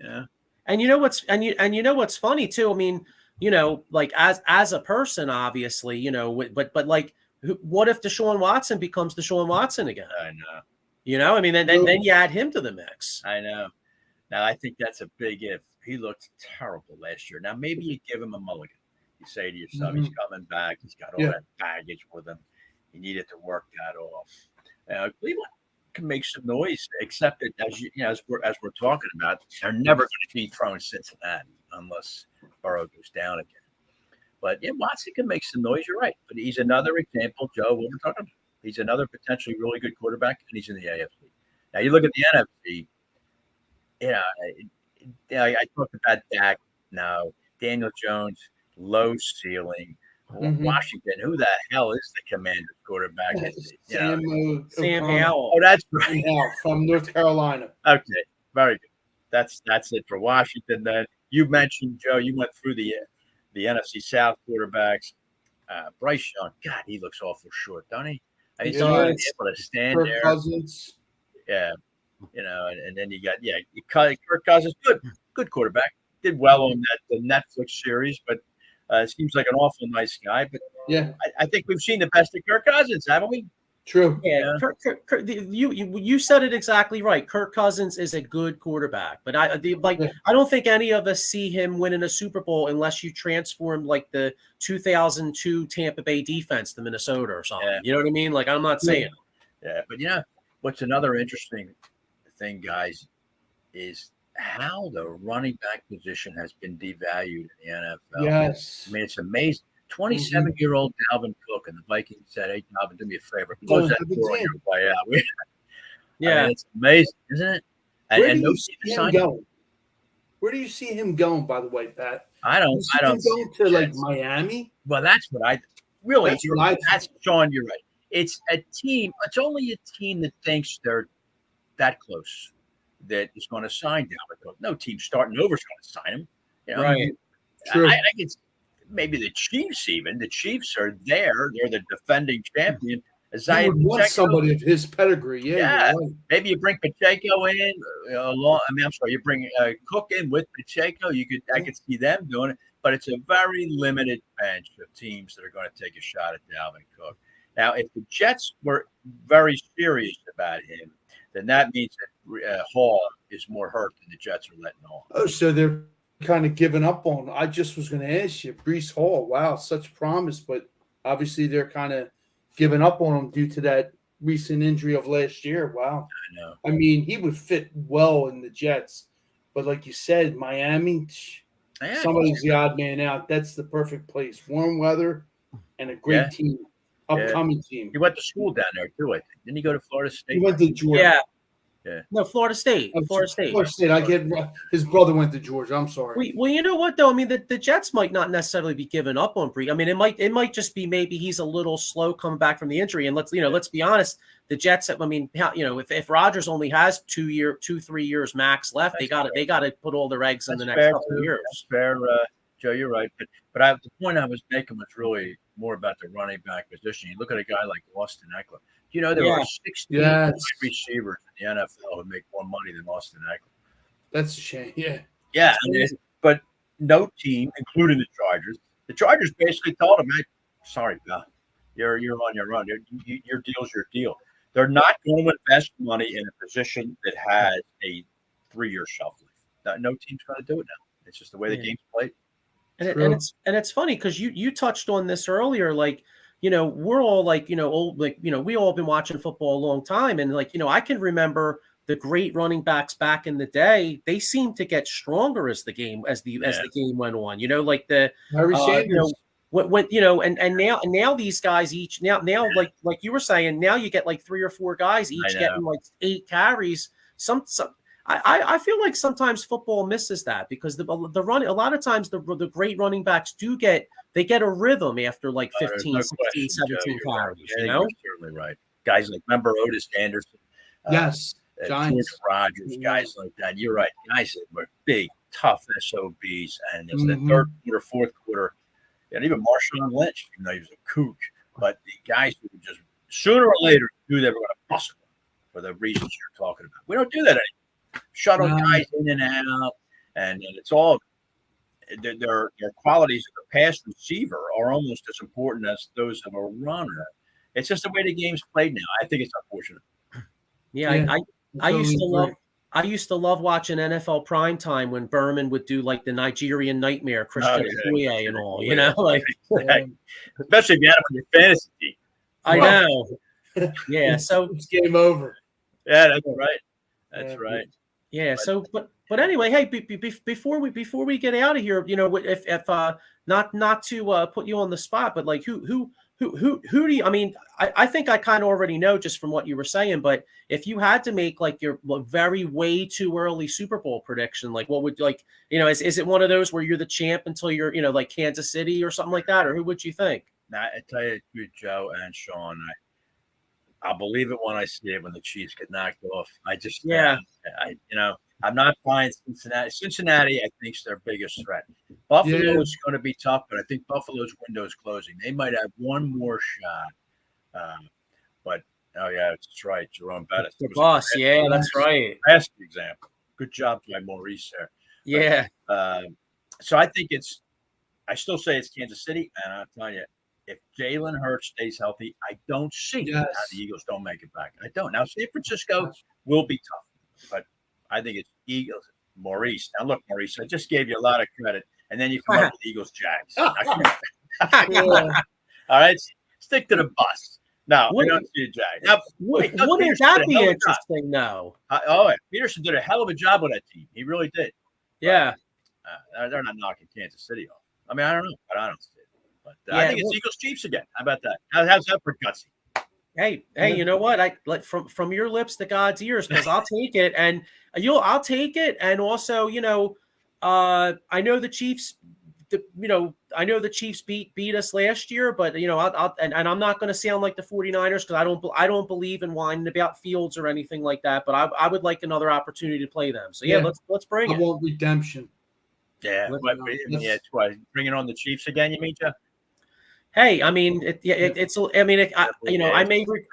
Yeah. And you know what's funny too? I mean, like as a person, obviously, but like, what if Deshaun Watson becomes Deshaun Watson again? I know. I mean, then you add him to the mix. I know. Now I think that's a big if. He looked terrible last year. Now maybe you give him a mulligan. You say to yourself, he's coming back. He's got all that baggage with him. He needed to work that off. Cleveland can make some noise, except that as we're talking about, they're never going to dethrone Cincinnati unless Burrow goes down again. But Watson can make some noise. You're right, but he's another example, Joe. What we're talking about. He's another potentially really good quarterback, and he's in the AFC. Now you look at the NFC. I talked about Dak. Now Daniel Jones, low ceiling. Washington, who the hell is the Commanders quarterback? Sam Howell. Oh, that's right. From North Carolina. Okay, very good. That's it for Washington. Then you mentioned, Joe. You went through the NFC South quarterbacks. Bryce Young, God, he looks awful short, don't he? He's not able to stand Kirk there. Cousins. Yeah, and then you got Kirk Cousins, good quarterback. Did well on the Netflix series, but seems like an awful nice guy. But I think we've seen the best of Kirk Cousins, haven't we? True. Yeah, you said it exactly right. Kirk Cousins is a good quarterback, but I don't think any of us see him winning a Super Bowl unless you transform like the 2002 Tampa Bay defense to Minnesota or something. Yeah. You know what I mean? Like, I'm not saying. Yeah, but what's another interesting thing, guys, is how the running back position has been devalued in the NFL. Yes. I mean, it's amazing. 27-year-old Dalvin Cook, and the Vikings said, "Hey, Dalvin, do me a favor. Close that door on your way out." Yeah. I mean, it's amazing, isn't it? Where do you see him going? Where do you see him going, by the way, Pat? I don't see him going to like Miami? Well, that's what I really. That's Sean, you're right. It's a team. It's only a team that thinks they're that close that is going to sign Dalvin Cook. No team starting over is going to sign him. Right. True. I guess maybe the Chiefs even. The Chiefs are there. They're the defending champion. You would want somebody of his pedigree. Yeah. Right. Maybe you bring Pacheco in along. I mean, I'm sorry, you bring Cook in with Pacheco. I could see them doing it, but it's a very limited bench of teams that are going to take a shot at Dalvin Cook. Now, if the Jets were very serious about him, then that means that Hall is more hurt than the Jets are letting on. Oh, so they're kind of giving up on. I just was going to ask you, Breece Hall. Wow, such promise, but obviously they're kind of giving up on him due to that recent injury of last year. Wow. I know. I mean, he would fit well in the Jets. But like you said, Miami, somebody's the odd man out. That's the perfect place. Warm weather and a great team, upcoming team. He went to school down there, too, I think. Didn't he go to Florida State? He went to Georgia. Yeah. Yeah. No, Florida State. Florida State. I get his brother went to Georgia. I'm sorry. Well, you know what though? I mean, the Jets might not necessarily be giving up on Bree. I mean, it might just be maybe he's a little slow coming back from the injury. And let's be honest, the Jets. I mean, if Rodgers only has 2-3 years max left, they got to put all their eggs in the next couple of years. That's fair, Joe. You're right. But the point I was making was really more about the running back position. You look at a guy like Austin Eckler. You know, there are 16 wide receivers in the NFL who make more money than Austin Eckler. That's a shame. Yeah. Yeah. But no team, including the Chargers basically told him, hey, sorry, pal, you're on your own. Your deal's your deal. They're not going to invest money in a position that has a 3-year shelf life. No team's going to do it now. It's just the way the game's played. And it's funny because you touched on this earlier, like, we're all like, old, like, we all been watching football a long time. And like, I can remember the great running backs back in the day. They seemed to get stronger as the game went on, like the Harry Sanders. And now these guys each now like you were saying, now you get like 3 or 4 guys each getting like 8 carries. I feel like sometimes football misses that because the run, a lot of times the great running backs get a rhythm after like 15, 16, 17 carries. You're certainly right. Guys like, remember Otis Anderson? Yes. Giants. Rodgers, guys like that. You're right. Guys that were big, tough SOBs. And it's the third quarter, fourth quarter. And even Marshawn Lynch, even though he was a kook. But the guys who would just sooner or later knew they were going to bustle for the reasons you're talking about. We don't do that anymore. Shuttle guys in and out. And it's all their qualities of a pass receiver are almost as important as those of a runner. It's just the way the game's played now. I think it's unfortunate. Yeah. I used to love watching NFL primetime when Berman would do like the Nigerian Nightmare, Christian Okoye and all, like especially if you had him on your fantasy team. I know. Yeah, so it's game over. Yeah, that's right. That's right. Yeah. So, but anyway, hey, before we get out of here, if not to put you on the spot, but like who do you? I mean, I think I kind of already know just from what you were saying, but if you had to make like your very way too early Super Bowl prediction, like what would is it one of those where you're the champ until you're like Kansas City or something like that, or who would you think? Now, I tell you, Joe and Sean, I'll believe it when I see it when the Chiefs get knocked off. I'm not buying Cincinnati. Cincinnati, I think, is their biggest threat. Buffalo is going to be tough, but I think Buffalo's window is closing. They might have one more shot. But, that's right. Jerome Bettis. The boss. Yeah, that's right. Best example. Good job by Maurice there. Yeah. So I think I still say it's Kansas City, and I'll tell you, if Jalen Hurts stays healthy, I don't see how the Eagles don't make it back. I don't. Now, San Francisco will be tough, but I think it's Eagles. Maurice. Now, look, Maurice, I just gave you a lot of credit, and then you come up with Eagles Jags. All right? Stick to the bus. No, we don't see a Jag. Now, wouldn't that be interesting, though? Peterson did a hell of a job with that team. He really did. Yeah. They're not knocking Kansas City off. I mean, I don't know, but I don't see it. But I think it's Eagles Chiefs again. How about that? How's that for gutsy? Hey, you know what? I like from your lips to God's ears, because I'll take it, and I'll take it, and also, I know the Chiefs. I know the Chiefs beat us last year, but I'm not going to sound like the 49ers because I don't believe in whining about Fields or anything like that. But I would like another opportunity to play them. So let's bring it. I want redemption. Yeah, it's why bringing on the Chiefs again. You mean, Jeff? Hey, I mean,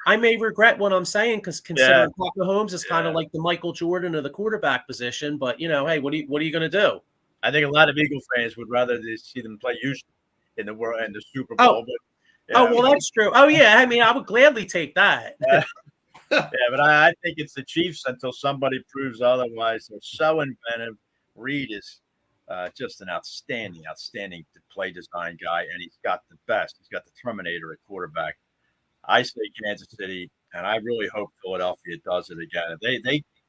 I may regret what I'm saying because considering Pat Mahomes is kind of like the Michael Jordan of the quarterback position. But hey, what are you going to do? I think a lot of Eagle fans would rather see them play Houston in the Super Bowl. Well, that's true. Oh yeah, I mean, I would gladly take that. But I think it's the Chiefs until somebody proves otherwise. They're so inventive. Reed is just an outstanding play design guy, and he's got the best. He's got the Terminator at quarterback. I say Kansas City, and I really hope Philadelphia does it again.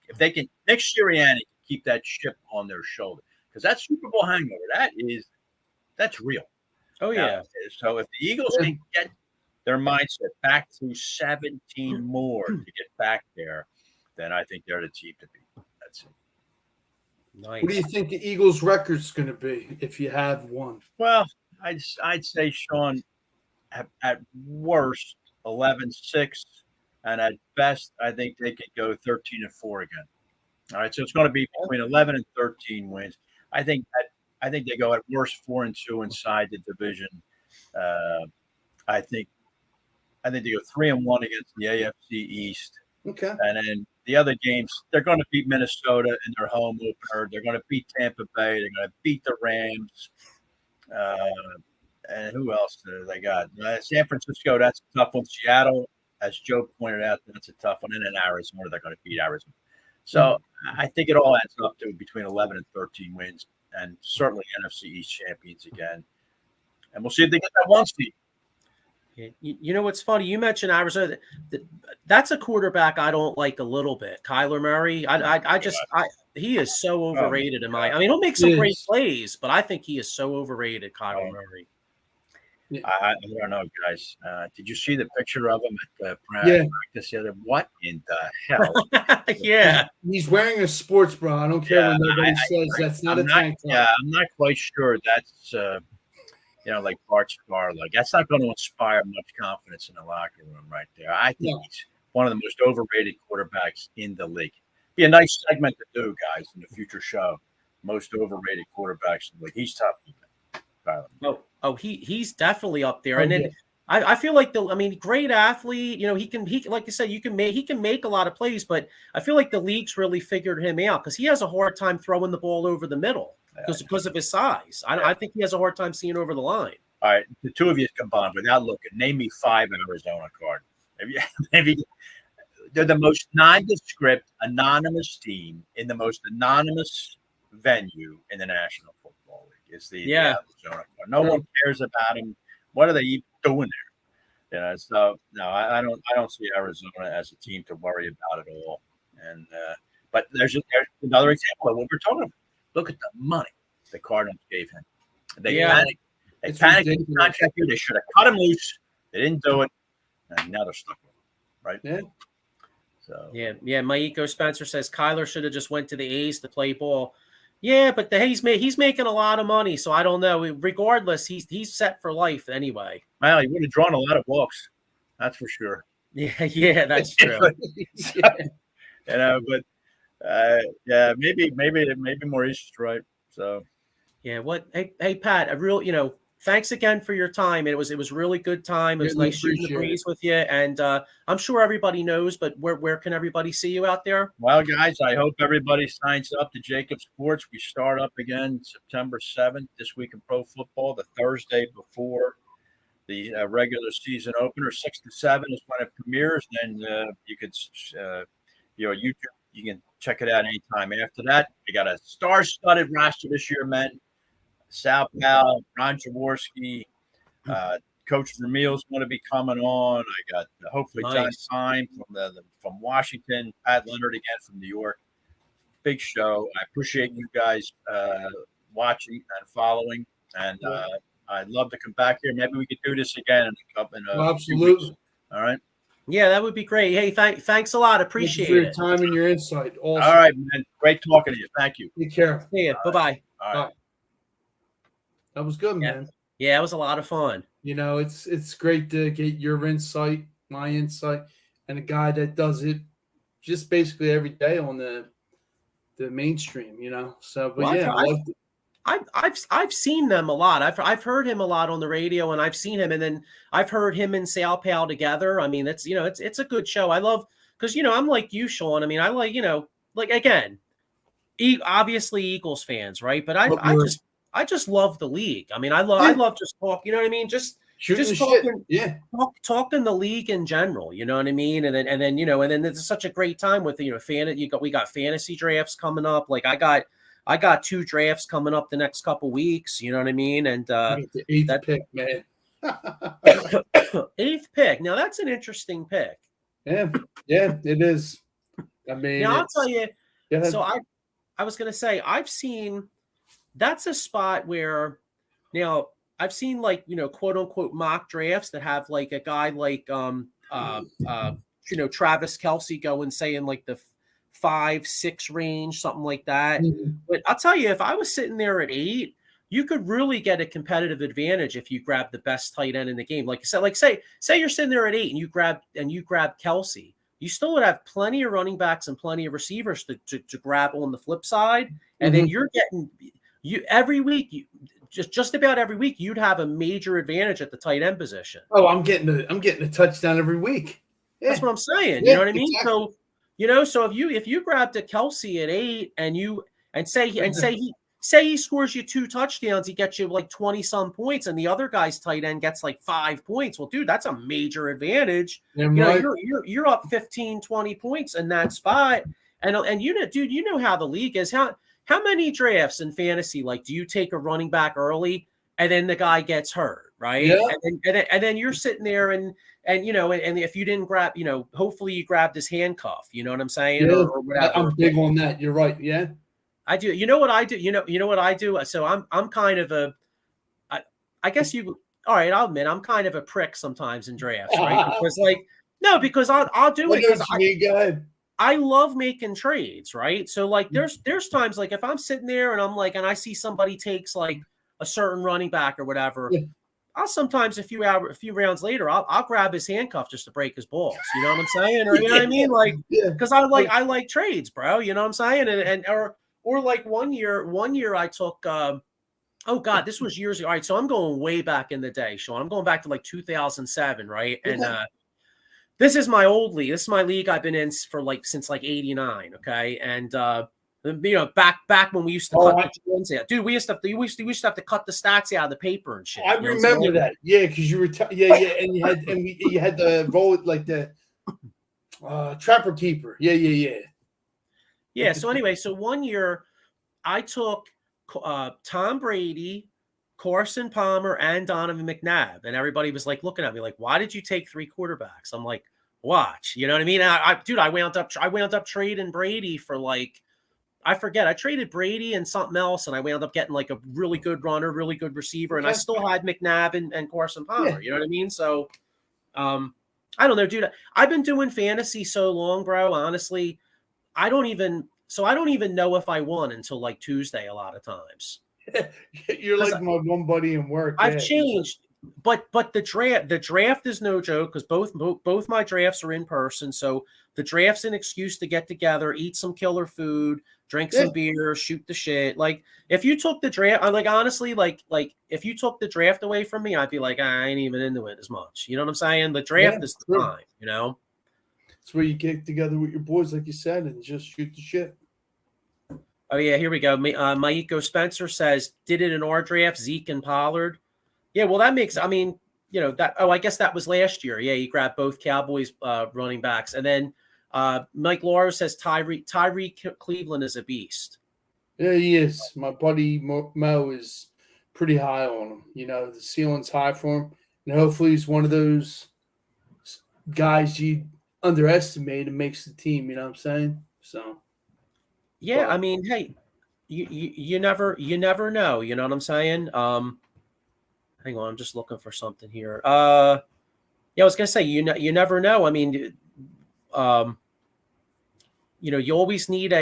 If they can, Nick Sirianni can keep that ship on their shoulder, because that Super Bowl hangover, that's real. Oh yeah. So if the Eagles can get their mindset back through 17 more to get back there, then I think they're the team to beat. That's it. Nice. What do you think the Eagles' record's going to be if you have one? Well, I'd say, Sean, at worst 11-6, and at best I think they could go 13-4 again. All right, so it's going to be between 11 and 13 wins. I think they go at worst 4-2 inside the division. I think they go 3-1 against the AFC East. Okay. And then the other games, they're going to beat Minnesota in their home opener. They're going to beat Tampa Bay. They're going to beat the Rams. And who else do they got? San Francisco, that's a tough one. Seattle, as Joe pointed out, that's a tough one. And then Arizona, they're going to beat Arizona. So I think it all adds up to between 11 and 13 wins, and certainly NFC East champions again. And we'll see if they get that one seed. You know what's funny? You mentioned Arizona. That's a quarterback I don't like a little bit. Kyler Murray. He is so overrated in my. I mean, he'll make some great plays, but I think he is so overrated. Kyler Murray. I don't know, guys. Did you see the picture of him at practice the other? What in the hell? Yeah, he's wearing a sports bra. I don't care what nobody says. That's not a tank top. Yeah, I'm not quite sure. That's like Bart Starr. Like, that's not going to inspire much confidence in the locker room right there. I think he's one of the most overrated quarterbacks in the league. Be a nice segment to do, guys, in the future show. Most overrated quarterbacks in the league. He's tough. He's definitely up there. And then I feel like great athlete. He like you said, he can make a lot of plays, but I feel like the league's really figured him out because he has a hard time throwing the ball over the middle because of his size. I think he has a hard time seeing over the line. All right, the two of you combined, without looking, name me 5 Arizona Cardinals. Maybe they're the most nondescript, anonymous team in the most anonymous venue in the National Football League. It's the Arizona Cardinals. No one cares about them. What are they even doing there? So no, I don't see Arizona as a team to worry about at all. And but there's another example of what we're talking about. Look at the money the Cardinals gave him. They panicked. They panicked in the contract year. They should have cut him loose. They didn't do it, and now they're stuck with him. Right? Yeah. So Maiko Spencer says Kyler should have just went to the A's to play ball. Yeah, but he's making a lot of money, so I don't know. Regardless, he's set for life anyway. Well, he would have drawn a lot of walks, that's for sure. Yeah, that's true. But maybe Maurice is right. So Hey Pat, thanks again for your time. It was really good time. It was nice shooting the breeze with you, and I'm sure everybody knows. But where can everybody see you out there? Well, guys, I hope everybody signs up to Jacob Sports. We start up again September 7th this week in pro football, the Thursday before the regular season opener. 6 to 7 is when it premieres. Then you could YouTube. You can check it out anytime after that. We got a star-studded roster this year, man. Sal Powell, Ron Jaworski, Coach Vermeil's going to be coming on. I got hopefully John Time from Washington, Pat Leonard again from New York. Big show. I appreciate you guys watching and following, and I'd love to come back here. Maybe we could do this again in absolutely. All right. Yeah, that would be great. Hey, thanks a lot. Appreciate your time and your insight. Awesome. All right, man. Great talking to you. Thank you. Take care. See ya. Bye-bye. All right. That was good, man. Yeah, it was a lot of fun. It's great to get your insight, my insight, and a guy that does it just basically every day on the mainstream, So, but I've seen them a lot. I've heard him a lot on the radio, and I've seen him, and then I've heard him and Sal Powell together. I mean, it's a good show. I love because I'm like you, Sean. I mean, I like again, obviously Eagles fans, right? But I just love the league. I mean, I love just talk. You know what I mean? Just talking, talking the league in general. You know what I mean? And then it's such a great time with we got fantasy drafts coming up. Like I got 2 drafts coming up the next couple weeks. You know what I mean? And the 8th pick, man. 8th pick. Now that's an interesting pick. Yeah, it is. I mean, Now I'll tell you. Go ahead. So I was going to say I've seen that's a spot where now I've seen like quote unquote mock drafts that have like a guy like Travis Kelce going say in like the 5-6 range, something like that. Mhm. But I'll tell you, if I was sitting there at 8, you could really get a competitive advantage if you grab the best tight end in the game. Like I said, like say you're sitting there at 8 and you grab Kelce, you still would have plenty of running backs and plenty of receivers to grab on the flip side, and then you're getting every week. Just about every week, you'd have a major advantage at the tight end position. Oh, I'm getting a touchdown every week. Yeah. That's what I'm saying. Yeah, You know what I mean? exactly. So, so if you grabbed a Kelce at 8 and say he scores you 2 touchdowns, he gets you like 20 some points, and the other guy's tight end gets like 5 points. Well, dude, that's a major advantage. Right. You're up 15, 20 points in that spot. And dude, you know how the league is. How many drafts in fantasy, like, do you take a running back early and then the guy gets hurt, right? Yeah. And then you're sitting there and if you didn't grab, hopefully you grabbed his handcuff, you know what I'm saying? Yeah. Or whatever. I'm big on that. You're right. Yeah. I do. You know what I do? You know what I do? So I'm kind of I guess all right, I'll admit I'm kind of a prick sometimes in drafts, right? Because I'll do it because Go ahead. I love making trades, right? So like there's times like if I'm sitting there and I'm like and I see somebody takes like a certain running back or whatever, I'll sometimes a few rounds later I'll grab his handcuff just to break his balls. You know what I'm saying? Or you know what I mean? Like because I like trades, bro. You know what I'm saying? Or like one year I took oh God, this was years ago. All right, so I'm going way back in the day, Sean. I'm going back to like 2007, right? And this is my old league. This is my league I've been in for like since like 89. Okay. And back when we used to cut the joints out. Dude, we used to have to cut the stats out of the paper and shit. I remember that. Yeah, because you were and you had the roll like the trapper keeper. Yeah. So anyway, so one year I took Tom Brady, Carson Palmer, and Donovan McNabb, and everybody was like looking at me like, "Why did you take 3 quarterbacks?" I'm like, "Watch," you know what I mean? I wound up trading Brady for like, I forget, I traded Brady and something else, and I wound up getting like a really good runner, really good receiver, and I still had McNabb and Carson Palmer. You know what I mean? So, I don't know, dude. I've been doing fantasy so long, bro. Honestly, I don't even know if I won until like Tuesday a lot of times. You're like my one buddy in work. I've changed, but the draft is no joke because both my drafts are in person. So the draft's an excuse to get together, eat some killer food, drink some beer, shoot the shit. Like if you took the draft, like honestly, like if you took the draft away from me, I'd be like, I ain't even into it as much. You know what I'm saying? The draft is the time, you know. It's where you get together with your boys, like you said, and just shoot the shit. Oh, yeah, here we go. Maiko Spencer says, did it in our draft, Zeke and Pollard? Yeah, well, that makes – I mean, I guess that was last year. Yeah, you grabbed both Cowboys running backs. And then Mike Laura says Tyree Cleveland is a beast. Yeah, he is. My buddy Mo is pretty high on him. The ceiling's high for him. And hopefully he's one of those guys you underestimate and makes the team, you know what I'm saying? So – yeah, I mean, hey, you never know. You know what I'm saying? Hang on, I'm just looking for something here. I was gonna say you never know. I mean, you always need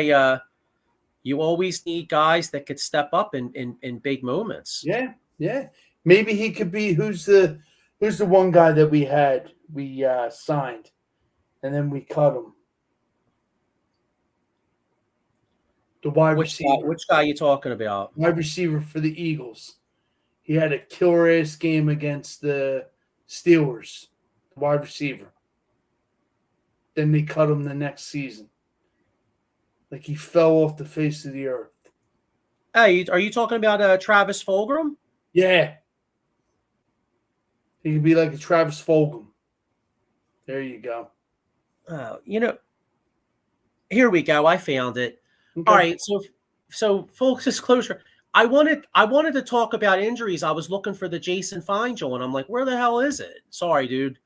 guys that could step up in big moments. Yeah. Maybe he could be who's the one guy that we signed, and then we cut him. The wide receiver. Which guy are you talking about? Wide receiver for the Eagles. He had a killer-ass game against the Steelers. The wide receiver. Then they cut him the next season. Like he fell off the face of the earth. Hey, are you talking about Travis Fulgham? Yeah. He could be like a Travis Fulgham. There you go. Here we go. I found it. Okay. All right, so full disclosure, I wanted to talk about injuries. I was looking for the Jason Fine Joel, and I'm like, where the hell is it? Sorry, dude.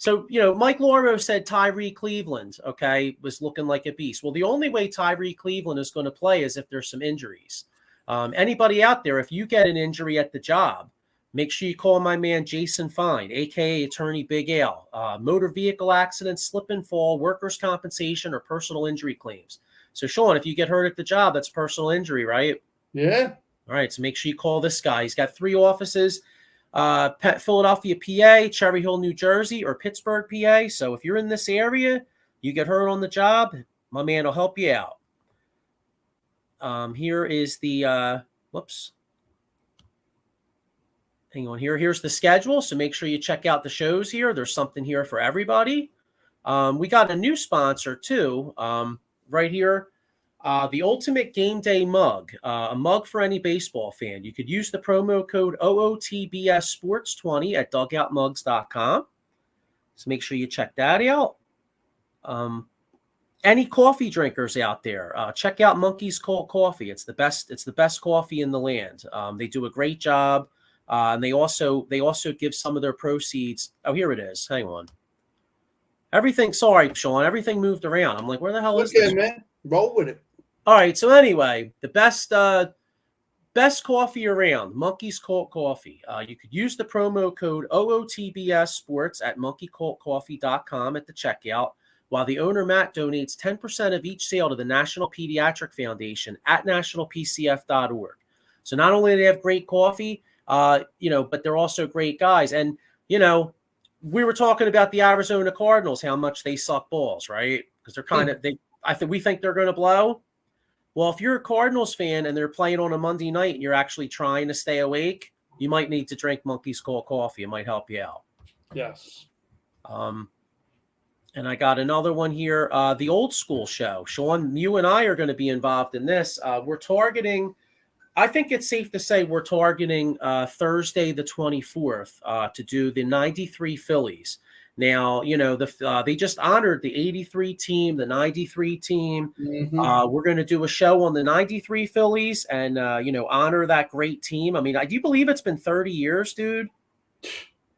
So, Mike Lauro said Tyree Cleveland, okay, was looking like a beast. Well, the only way Tyree Cleveland is going to play is if there's some injuries. Anybody out there, if you get an injury at the job, make sure you call my man Jason Fine, a.k.a. Attorney Big Al. Motor vehicle accidents, slip and fall, workers' compensation, or personal injury claims. So, Sean, if you get hurt at the job, that's personal injury, right? Yeah. All right, so make sure you call this guy. He's got 3 offices. Philadelphia, PA, Cherry Hill, New Jersey, or Pittsburgh, PA. So if you're in this area, you get hurt on the job, my man will help you out. Here is the whoops. Hang on here. Here's the schedule. So make sure you check out the shows here. There's something here for everybody. We got a new sponsor too, right here. The Ultimate Game Day mug, a mug for any baseball fan. You could use the promo code OOTBSSports20 at dugoutmugs.com. So make sure you check that out. Any coffee drinkers out there, check out Monkey's Cold Coffee. It's the best coffee in the land. They do a great job, and they also give some of their proceeds. Oh, here it is. Hang on. Sorry, Sean. Everything moved around. I'm like, where the hell is this? Okay, man. Roll with it. All right. So anyway, the best coffee around, Monkey's Cold Coffee. You could use the promo code OOTBSSports at monkeycoldcoffee.com at the checkout, while the owner, Matt, donates 10% of each sale to the National Pediatric Foundation at nationalpcf.org. So not only do they have great coffee, but they're also great guys. And, we were talking about the Arizona Cardinals, how much they suck balls, right? Because they're we think they're going to blow. Well, if you're a Cardinals fan and they're playing on a Monday night and you're actually trying to stay awake, you might need to drink Monkey's Cold Coffee. It might help you out. Yes. And I got another one here, the Old School Show. Sean, you and I are going to be involved in this. We're targeting, I think it's safe to say we're targeting Thursday the 24th to do the 93 Phillies. Now, they just honored the 83 team, the 93 team. Mm-hmm. We're going to do a show on the 93 Phillies and, honor that great team. I mean, I do believe it's been 30 years, dude.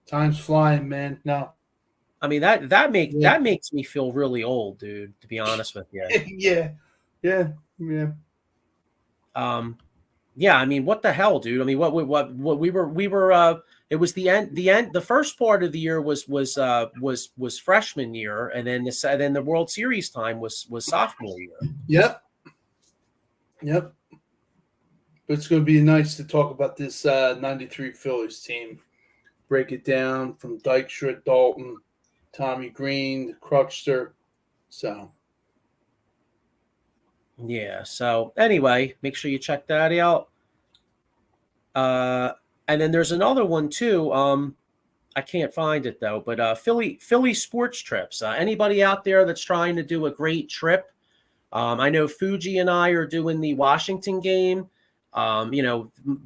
Time's flying, man. No. I mean, that makes me feel really old, dude, to be honest with you. Yeah. Yeah, I mean, what the hell, dude? I mean, what we were it was the end. The first part of the year was freshman year, and then the World Series time was sophomore year. Yep. But it's going to be nice to talk about this 93 Phillies team. Break it down from Dykstra, Dalton, Tommy Green, Cruxter. So. Yeah. So anyway, make sure you check that out. And then there's another one too. I can't find it though, but Philly sports trips. Anybody out there that's trying to do a great trip? I know Fuji and I are doing the Washington game.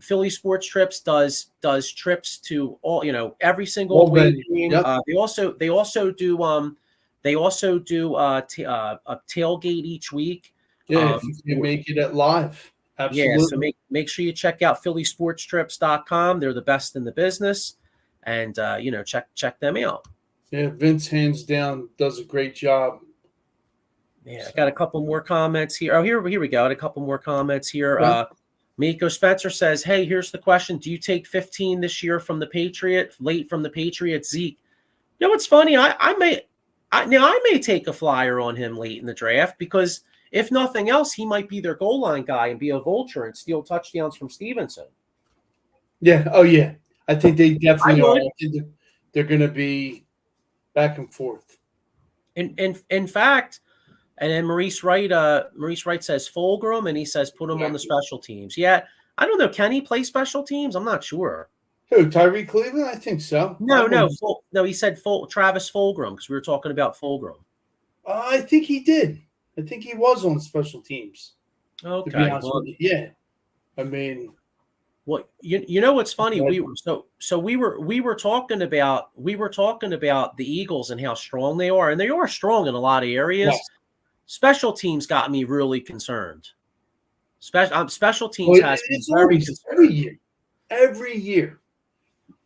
Philly Sports Trips does trips to all, every single away game. Yep. They also do a tailgate each week. Yeah, if you can make it at live. Absolutely. Yeah, so make sure you check out phillysportstrips.com. They're the best in the business, and check them out. Yeah, Vince hands down does a great job. Yeah, I got a couple more comments here. Oh, here we go. I got a couple more comments here. Yeah. Miko Spencer says, "Hey, here's the question: do you take 15 this year from the Patriots, late from the Patriots, Zeke?" What's funny? I may take a flyer on him late in the draft because if nothing else, he might be their goal line guy and be a vulture and steal touchdowns from Stevenson. Yeah. Oh, yeah. I think they definitely are. I think they're going to be back and forth. In fact, and then Maurice Wright says Fulgram, and he says put him on the special teams. Yeah, I don't know. Can he play special teams? I'm not sure. Who, Tyree Cleveland? I think so. No. He said Travis Fulgram because we were talking about Fulgram. I think he did. I think he was on special teams. Okay. To be honest with you. Yeah. I mean, well, what's funny? We were talking about the Eagles and how strong they are, and they are strong in a lot of areas. Yes. Special teams got me really concerned. Special teams has me very concerned. Every year.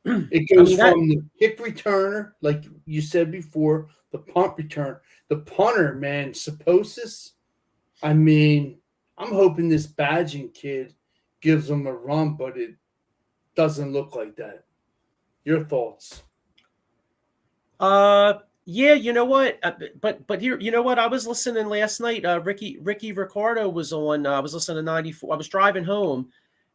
It goes I mean, from the kick returner, like you said before, the punt return, the punter, man, Saposis. I mean, I'm hoping this Badging kid gives them a run, but it doesn't look like that. Your thoughts? Yeah, you know what? But here, you know what? I was listening last night. Ricky Ricardo was on. I was listening to 94. I was driving home,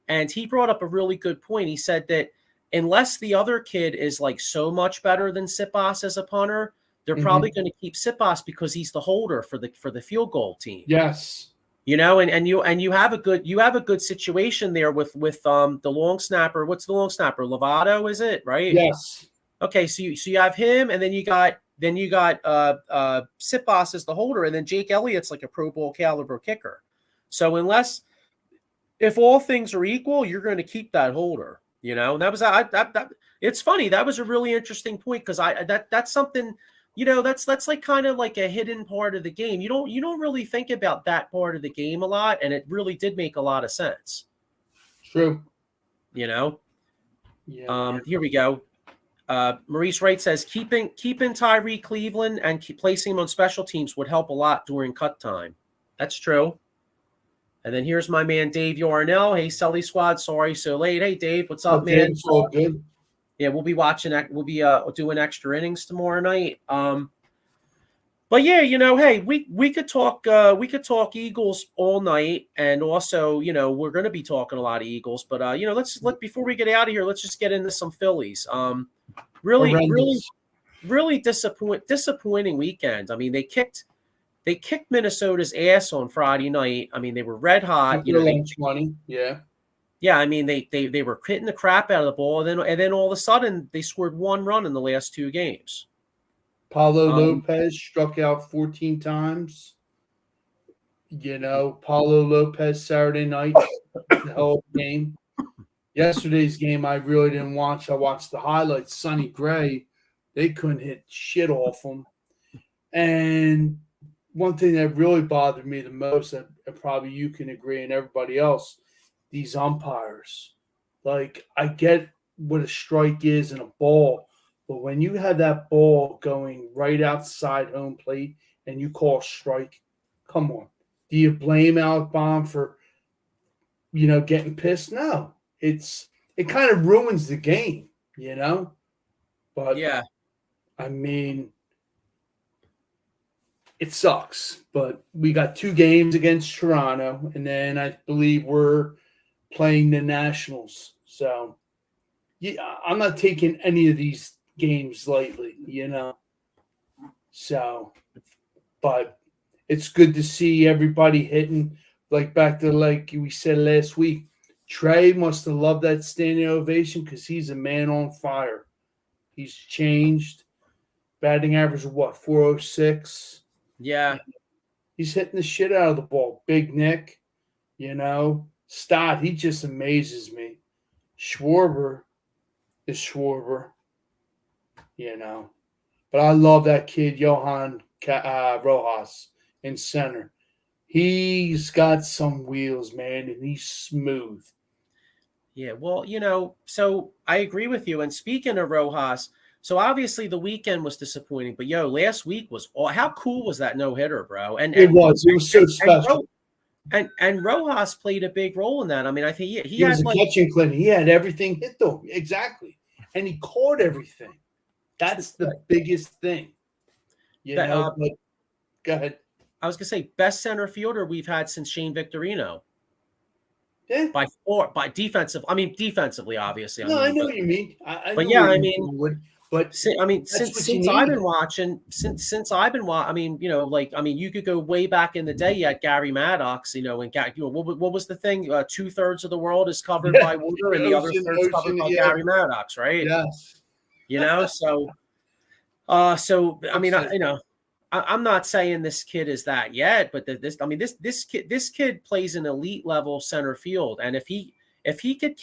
and he brought up a really good point. He said that unless the other kid is like so much better than Sipas as a punter, they're probably going to keep Sipas because he's the holder for the field goal team. Yes. You know, and you have a good situation there with the long snapper. What's the long snapper? Lovato, is it right? Yes. Okay, so you have him, and then you got Sipas as the holder, and then Jake Elliott's like a Pro Bowl caliber kicker. So if all things are equal, you're going to keep that holder. You know, and that was that. It's funny. That was a really interesting point because that's something. You know, that's like kind of like a hidden part of the game. You don't really think about that part of the game a lot, and it really did make a lot of sense. True. You know. Yeah. Here we go. Maurice Wright says keeping Tyree Cleveland and placing him on special teams would help a lot during cut time. That's true. And then here's my man Dave Yarnell. Hey, Sully Squad, sorry so late. Hey, Dave, what's up, man? It's all good. Yeah, we'll be watching. We'll be doing extra innings tomorrow night. But yeah, you know, hey, we could talk Eagles all night, and also, you know, we're going to be talking a lot of Eagles. But you know, before we get out of here, let's just get into some Phillies. Really disappointing weekend. I mean, they kicked Minnesota's ass on Friday night. I mean, they were red hot. You know, 20. Yeah. Yeah, I mean, they were hitting the crap out of the ball, and then all of a sudden they scored one run in the last two games. Paulo Lopez struck out 14 times. You know, Paulo Lopez Saturday night, the whole game. Yesterday's game I really didn't watch. I watched the highlights. Sonny Gray, they couldn't hit shit off him. And one thing that really bothered me the most, and probably you can agree, and everybody else, these umpires. Like, I get what a strike is in a ball, but when you have that ball going right outside home plate and you call strike, come on. Do you blame Alabama for, you know, getting pissed? No. It kind of ruins the game, you know? But, yeah, I mean, it sucks. But we got 2 games against Toronto, and then I believe we're playing the Nationals. So, yeah, I'm not taking any of these games lightly, you know. So, but it's good to see everybody hitting, like back to like we said last week. Trey must have loved that standing ovation because he's a man on fire. He's changed. Batting average of what, 406? Yeah. He's hitting the shit out of the ball. Big Nick, you know. Stott, he just amazes me. Schwarber is Schwarber, you know. But I love that kid, Johan Rojas, in center. He's got some wheels, man, and he's smooth. Yeah, well, you know, so I agree with you. And speaking of Rojas, so obviously the weekend was disappointing, but last week was how cool was that no-hitter, bro? And it was so special. And Rojas played a big role in that. I mean, I think he was had a catching clinic. He had everything hit though. Exactly. And he caught everything. That's the biggest thing. You know, but go ahead. I was gonna say best center fielder we've had since Shane Victorino. Yeah. By defensively, obviously. I know what you mean. But yeah, I mean, but I mean, since I've been watching, I mean, you know, like, I mean, you could go way back in the day. You had Gary Maddox, you know, and what was the thing? 2/3 of the world is covered by water, and the other third's covered by Gary Maddox, right? Yes. You know, so I mean, you know, I'm not saying this kid is that yet, but this kid plays an elite level center field, and if he could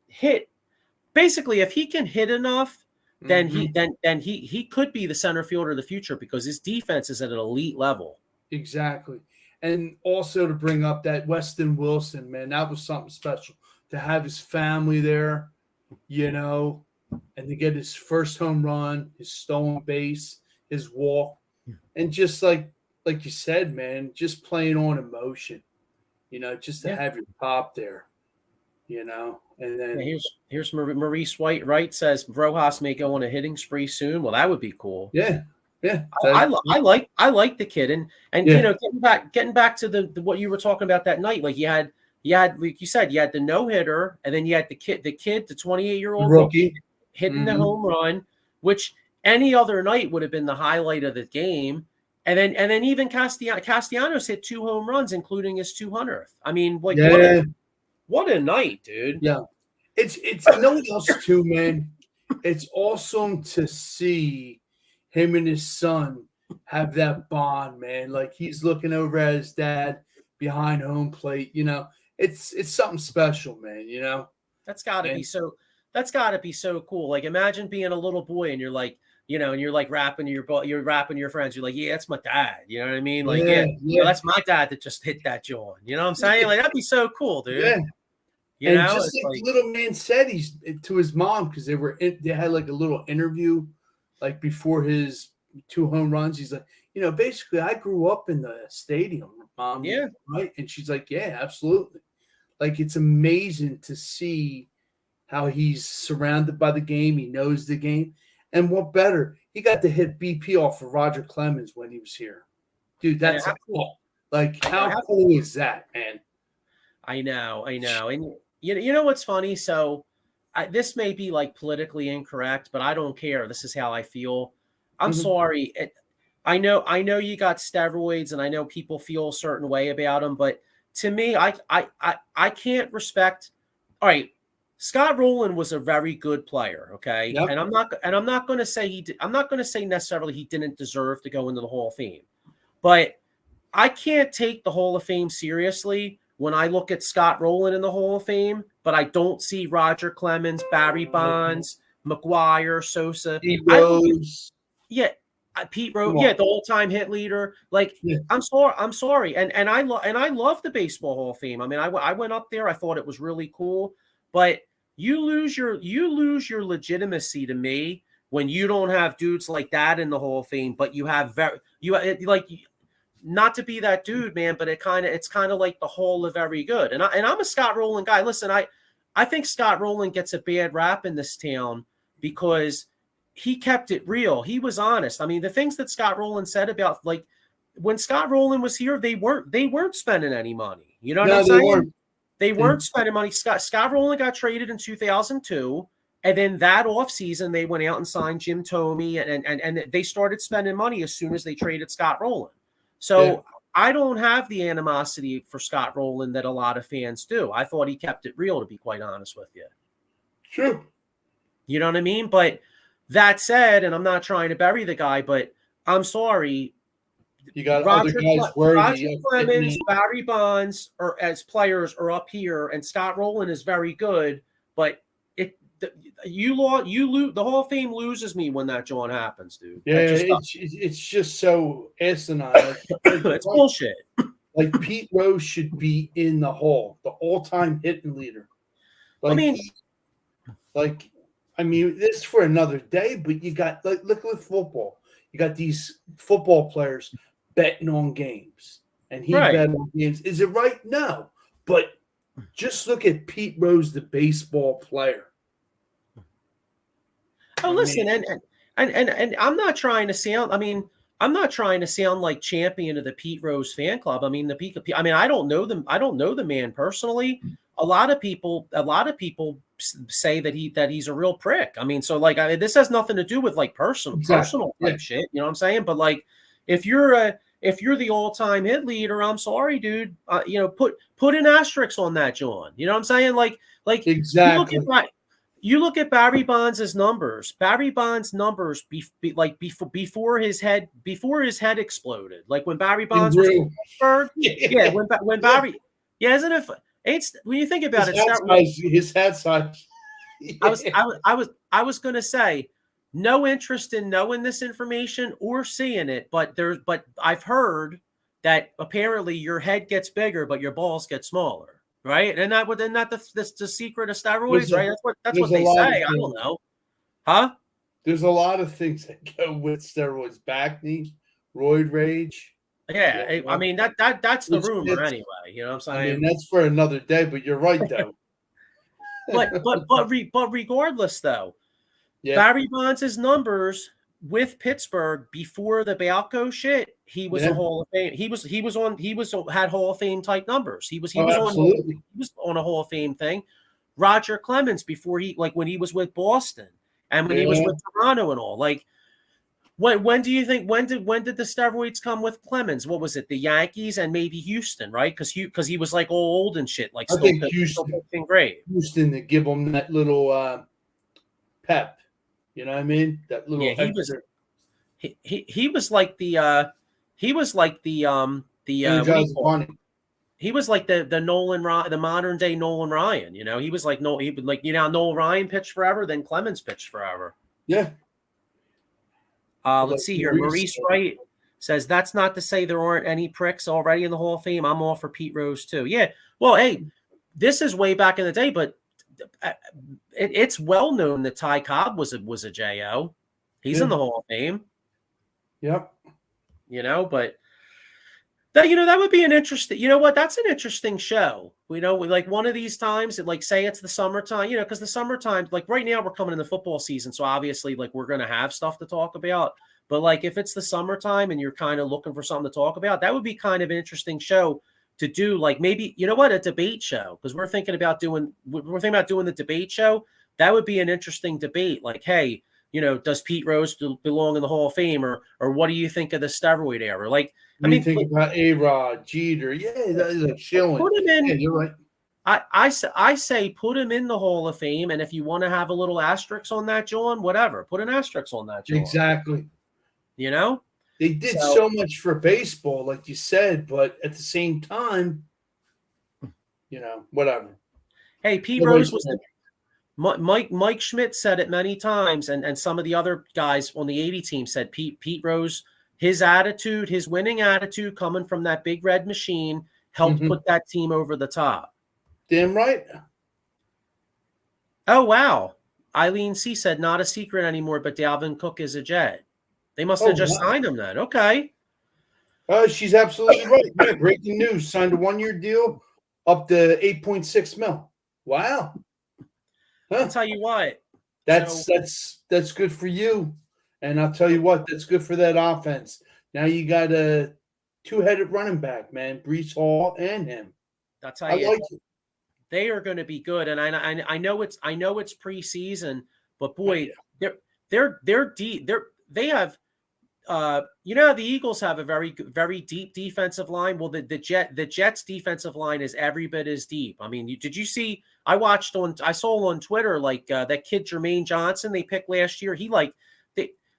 hit, basically, if he can hit enough, then he could be the center fielder of the future because his defense is at an elite level. Exactly. And also to bring up that Weston Wilson, man, that was something special to have his family there. you know, and to get his first home run, his stolen base, his walk, and just like you said, man, just playing on emotion, you know, just to Yeah. have your pop there, you know, and then Here's Maurice White. Right says Rojas may go on a hitting spree soon. Well, that would be cool. yeah. I like the kid, and Yeah. you know, getting back to the what you were talking about that night. Like you had like you said, you had the no hitter, and then you had the 28-year-old rookie hitting the home run, which any other night would have been the highlight of the game. And then even Castellanos hit 2 home runs, including his 200th. I mean, like what a night, dude. Yeah. It's you know what else too, man? It's awesome to see him and his son have that bond, man. Like he's looking over at his dad behind home plate, you know. It's something special, man, you know. That's got to be so cool. Like imagine being a little boy and you're like, you know, and you're like rapping your friends. You're like, yeah, that's my dad. You know what I mean? Like, yeah. You know, that's my dad that just hit that joint. You know what I'm saying? Like that'd be so cool, dude. Yeah. You know, just like the little man said, he's to his mom because they had like a little interview, like before his 2 home runs. He's like, you know, basically, I grew up in the stadium, Mom. Yeah. Right. And she's like, yeah, absolutely. Like it's amazing to see how he's surrounded by the game. He knows the game, and what better, he got to hit BP off of Roger Clemens when he was here, dude. That's cool. Like how cool is that, man? I know, and you know what's funny? So this may be like politically incorrect, but I don't care. This is how I feel. I'm sorry. I know you got steroids, and I know people feel a certain way about them, but to me, I can't respect. All right, Scott Rowland was a very good player, okay, and I'm not going to say I'm not going to say necessarily he didn't deserve to go into the Hall of Fame, but I can't take the Hall of Fame seriously when I look at Scott Rowland in the Hall of Fame, but I don't see Roger Clemens, Barry Bonds, McGuire, Sosa. Pete Rose. Pete Rose, the all-time hit leader. Like, I'm sorry, and I love the Baseball Hall of Fame. I mean, I went up there. I thought it was really cool, but you lose your legitimacy to me when you don't have dudes like that in the Hall of Fame, but you have not to be that dude, man, but it's kind of like the Hall of Very Good. And I'm a Scott Rowland guy. Listen, I think Scott Rowland gets a bad rap in this town because he kept it real. He was honest. I mean, the things that Scott Rowland said about, like, when Scott Rowland was here, they weren't spending any money. You know what I'm saying? They weren't spending money. Scott Rowland got traded in 2002. And then that offseason, they went out and signed Jim Thome, and they started spending money as soon as they traded Scott Rowland. So I don't have the animosity for Scott Rowland that a lot of fans do. I thought he kept it real, to be quite honest with you. Sure. You know what I mean? But that said, and I'm not trying to bury the guy, but I'm sorry. You got other guys worthy. Roger Clemens, Barry Bonds, or as players are up here, and Scott Rowland is very good, but you lose. The Hall of Fame loses me when that joint happens, dude. Yeah, it's just so asinine. It's bullshit. Like Pete Rose should be in the Hall, the all-time hitting leader. Like, I mean, this is for another day. But you got look with football. You got these football players betting on games, and he bet on games. Is it right? No, but just look at Pete Rose, the baseball player. Oh, listen, and I'm not trying to sound. I mean, I'm not trying to sound like champion of the Pete Rose fan club. I mean, I don't know them. I don't know the man personally. A lot of people say that he's a real prick. I mean, so like, this has nothing to do with like personal type shit. You know what I'm saying? But like, if you're the all-time hit leader, I'm sorry, dude. You know, put an asterisk on that, John. You know what I'm saying? Like exactly. You look at Barry Bonds' numbers. Barry Bonds' numbers before his head exploded. Like when Barry Bonds was in Pittsburgh. When Barry, isn't it? It's when you think about his hat size. I was going to say, no interest in knowing this information or seeing it, but I've heard that apparently your head gets bigger, but your balls get smaller. right? And that the secret of There's steroids, a- right? That's there's what a they lot of say. I don't things. know, huh? There's a lot of things that go with steroids. Back knee, roid rage. Yeah, I know, mean that's the rumor it's anyway. You know what I'm I mean, saying? that's for another day, but you're right though. But regardless, though, Yeah, Barry Bonds' numbers with Pittsburgh before the Balco shit, he was a yeah. Hall of Fame. Had Hall of Fame type numbers. He Oh, was absolutely. on a Hall of Fame thing. Roger Clemens before when he was with Boston and when he was Yeah. with Toronto and all. Like when do you think when did the steroids come with Clemens? What was it? The Yankees and maybe Houston, right? Because he was like all old and shit, like I still think still pitching great. Houston to give them that little pep. You know what I mean? That little Yeah, extra he was like he was like the what do you energizing call it? bunny. He was like the Nolan Ryan, the modern day Nolan Ryan. You know, he was like Nolan Ryan pitched forever, then Clemens pitched forever. Yeah. Let's see here. Maurice Wright says that's not to say there aren't any pricks already in the Hall of Fame. I'm all for Pete Rose too. Yeah. Well, hey, this is way back in the day, but it's well known that Ty Cobb was a JO. He's in the Hall of Fame. Yep. You know, but that would be an interesting. You know what? That's an interesting show. Like one of these times, like say it's the summertime. You know, because the summertime, like right now, we're coming in the football season, so obviously, like we're gonna have stuff to talk about. But like if it's the summertime and you're kind of looking for something to talk about, that would be kind of an interesting show to do. Like maybe a debate show because we're thinking about doing the debate show. That would be an interesting debate. Like, hey, does Pete Rose belong in the Hall of Fame, or what do you think of the steroid era? Like, I mean, think about A-Rod, Jeter. Yeah, that is a shilling. Put him in. Yeah, you're right. I say put him in the Hall of Fame, and if you want to have a little asterisk on that, John, whatever, put an asterisk on that, John. Exactly. They did so much for baseball, like you said, but at the same time, whatever. Hey, Pete Rose was Mike Schmidt said it many times, and some of the other guys on the 80 team said Pete Rose, his attitude, his winning attitude coming from that big red machine helped put that team over the top. Damn right. Oh, wow. Eileen C. said, not a secret anymore, but Dalvin Cook is a Jet. They must have just signed him then. Okay. She's absolutely right. Yeah, breaking news. Signed a 1-year deal up to $8.6 million. Wow. I'll tell you what. That's good for you. And I'll tell you what, that's good for that offense. Now you got a two-headed running back, man. Breece Hall and him. I'll tell you. I like it. They are going to be good, and I know it's preseason, but boy, they're deep. They have, the Eagles have a very very deep defensive line. Well, the Jets defensive line is every bit as deep. I mean, did you see? I saw on Twitter like that kid Jermaine Johnson they picked last year.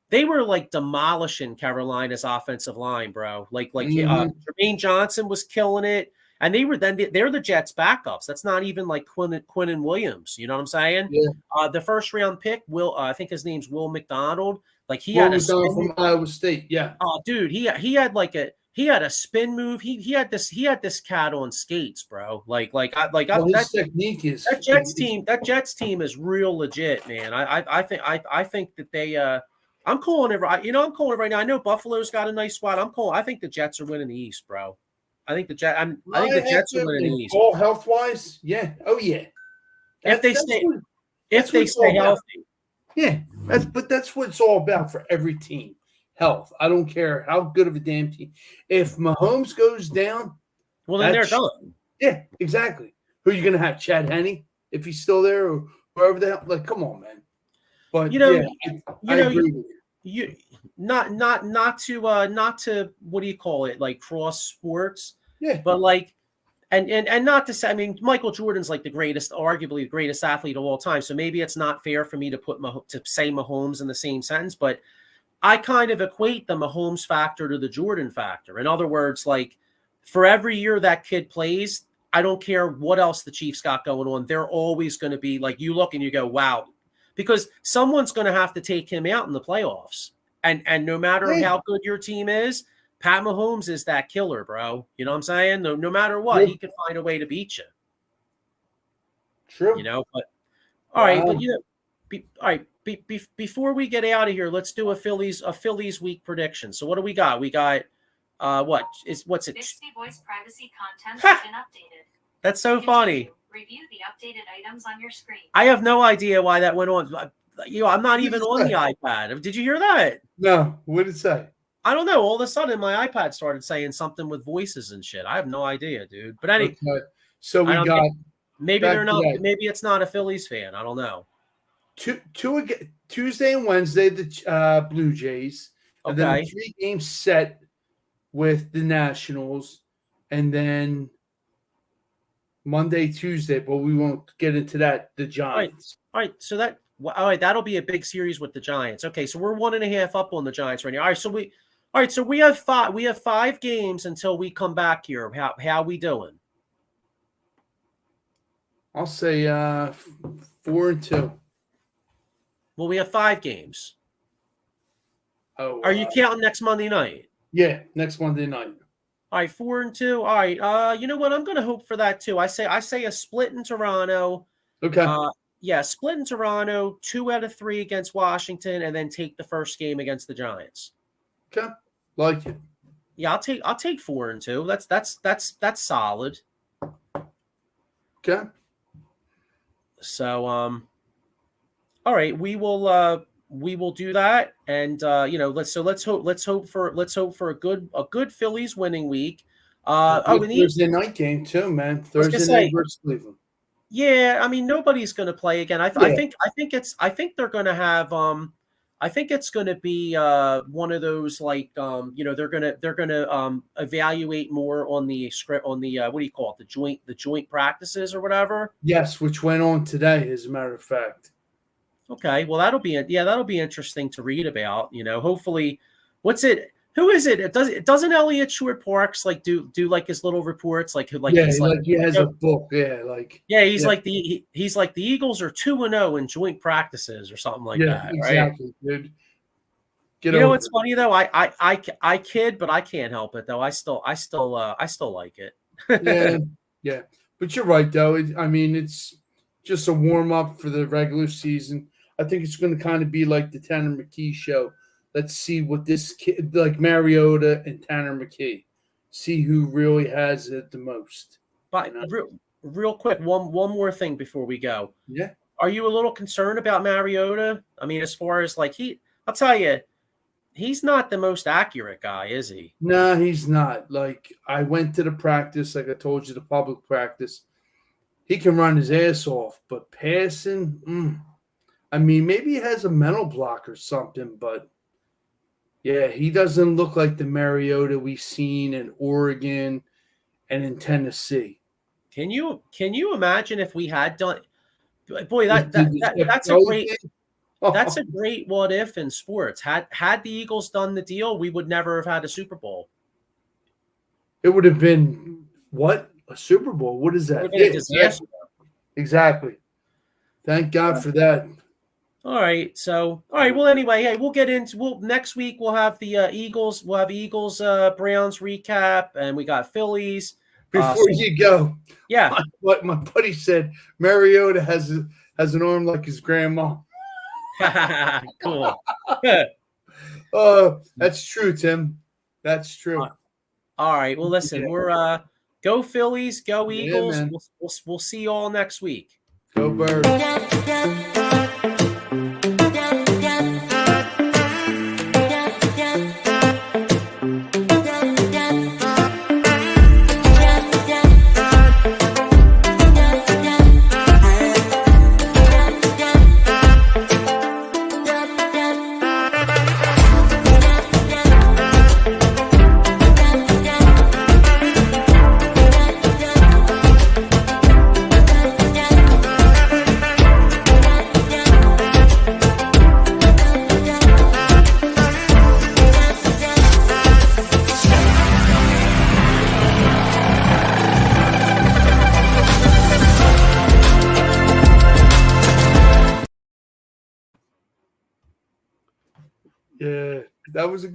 They were like demolishing Carolina's offensive line, bro. Jermaine Johnson was killing it. And they're the Jets' backups. That's not even like Quinnen Williams. You know what I'm saying? Yeah. The first round pick, I think his name's Will McDonald. Like Will McDonald from Iowa State. Yeah. Oh, dude, he had a spin move. He had this cat on skates, bro. His technique is that Jets team is real legit, man. I think that they I'm calling it right. I'm calling it right now. I know Buffalo's got a nice squad. I think the Jets are winning the East, bro. I think the Jets are winning the East. All health wise, yeah. Oh yeah. If they stay healthy. Yeah, that's what it's all about for every team. Health. I don't care how good of a damn team. If Mahomes goes down, well then they're done. Yeah, exactly. Who are you gonna have? Chad Henne, if he's still there, or whoever the hell? Like, come on, man. But I agree with you. Not to what do you call it, like cross sports, but and not to say, I mean, Michael Jordan's like arguably the greatest athlete of all time, so maybe it's not fair for me to say Mahomes in the same sentence, but I kind of equate the Mahomes factor to the Jordan factor. In other words, like for every year that kid plays, I don't care what else the Chiefs got going on, they're always going to be like, you look and you go, wow, because someone's going to have to take him out in the playoffs. And no matter how good your team is, Pat Mahomes is that killer, bro. You know what I'm saying? No matter what, he can find a way to beat you. True. You know, but all right, but Wow. you know, all right. Before we get out of here, let's do a Phillies week prediction. So what do we got? We got what's it? Bixby voice privacy content Ha! has been updated. That's so Continue. funny. Review the updated items on your screen. I have no idea why that went on. You know, I'm not What did even it on say? the iPad. Did you hear that? No, what did it say? I don't know. All of a sudden, my iPad started saying something with voices and shit. I have no idea, dude. But anyway, Okay. So I we don't got maybe back they're to not. that. Maybe it's not a Phillies fan. I don't know. two Tuesday and Wednesday, the Blue Jays. And then Okay. a 3-game set with the Nationals. And then Monday, Tuesday, but we won't get into that, the Giants. All right. So that'll be a big series with the Giants. Okay, so we're 1.5 up on the Giants right now. All right, so we have 5 games until we come back here. How we doing? I'll say 4-2. Well, we have 5 games. Oh, Are you counting next Monday night? Yeah, next Monday night. All right, 4-2. All right. You know what? I'm going to hope for that too. I say a split in Toronto. Okay. Yeah, split in Toronto, 2 out of 3 against Washington, and then take the first game against the Giants. Okay. Like it. Yeah, I'll take 4-2. That's solid. Okay. So all right, we will do that, and you know, let's hope for a good Phillies winning week. Thursday night game too, man. Thursday night versus Cleveland. Yeah, I mean nobody's going to play again. I think they're going to have I think it's going to be one of those like you know, they're going to evaluate more on the script on the what do you call it, the joint practices or whatever. Yes, which went on today, as a matter of fact. Okay, well that'll be interesting to read about. You know, hopefully, who is it? Doesn't Elliot Short Parks like do like his little reports like Yeah, he's he has a book. Yeah, he's like the Eagles are 2-0 in joint practices or something like that. Exactly, Right? dude. You know what's funny though? I kid, but I can't help it though. I still like it. yeah. But you're right though. I mean, it's just a warm up for the regular season. I think it's going to kind of be like the Tanner McKee show. Let's see what this kid, like Mariota and Tanner McKee, see who really has it the most. But real quick, one more thing before we go. Yeah. Are you a little concerned about Mariota? I mean, as far as like I'll tell you, he's not the most accurate guy, is he? No, he's not. Like, I went to the practice, like I told you, the public practice. He can run his ass off, but passing, I mean, maybe he has a mental block or something, but yeah, he doesn't look like the Mariota we've seen in Oregon and in Tennessee. Can you imagine if we had done? Boy, that's a great. That's a great what if in sports. Had the Eagles done the deal, we would never have had a Super Bowl. It would have been what? A Super Bowl? What is that? Disaster. Exactly. Thank God for that. All right. So, all right. Well, anyway, hey, next week we'll have the Eagles. We'll have Eagles Browns recap, and we got Phillies. Before you go, yeah, what my buddy said, Mariota has an arm like his grandma. Cool. That's true, Tim. That's true. All right. Well, listen, we're go Phillies, go Eagles. Yeah, we'll see you all next week. Go Birds. Yeah, that was a good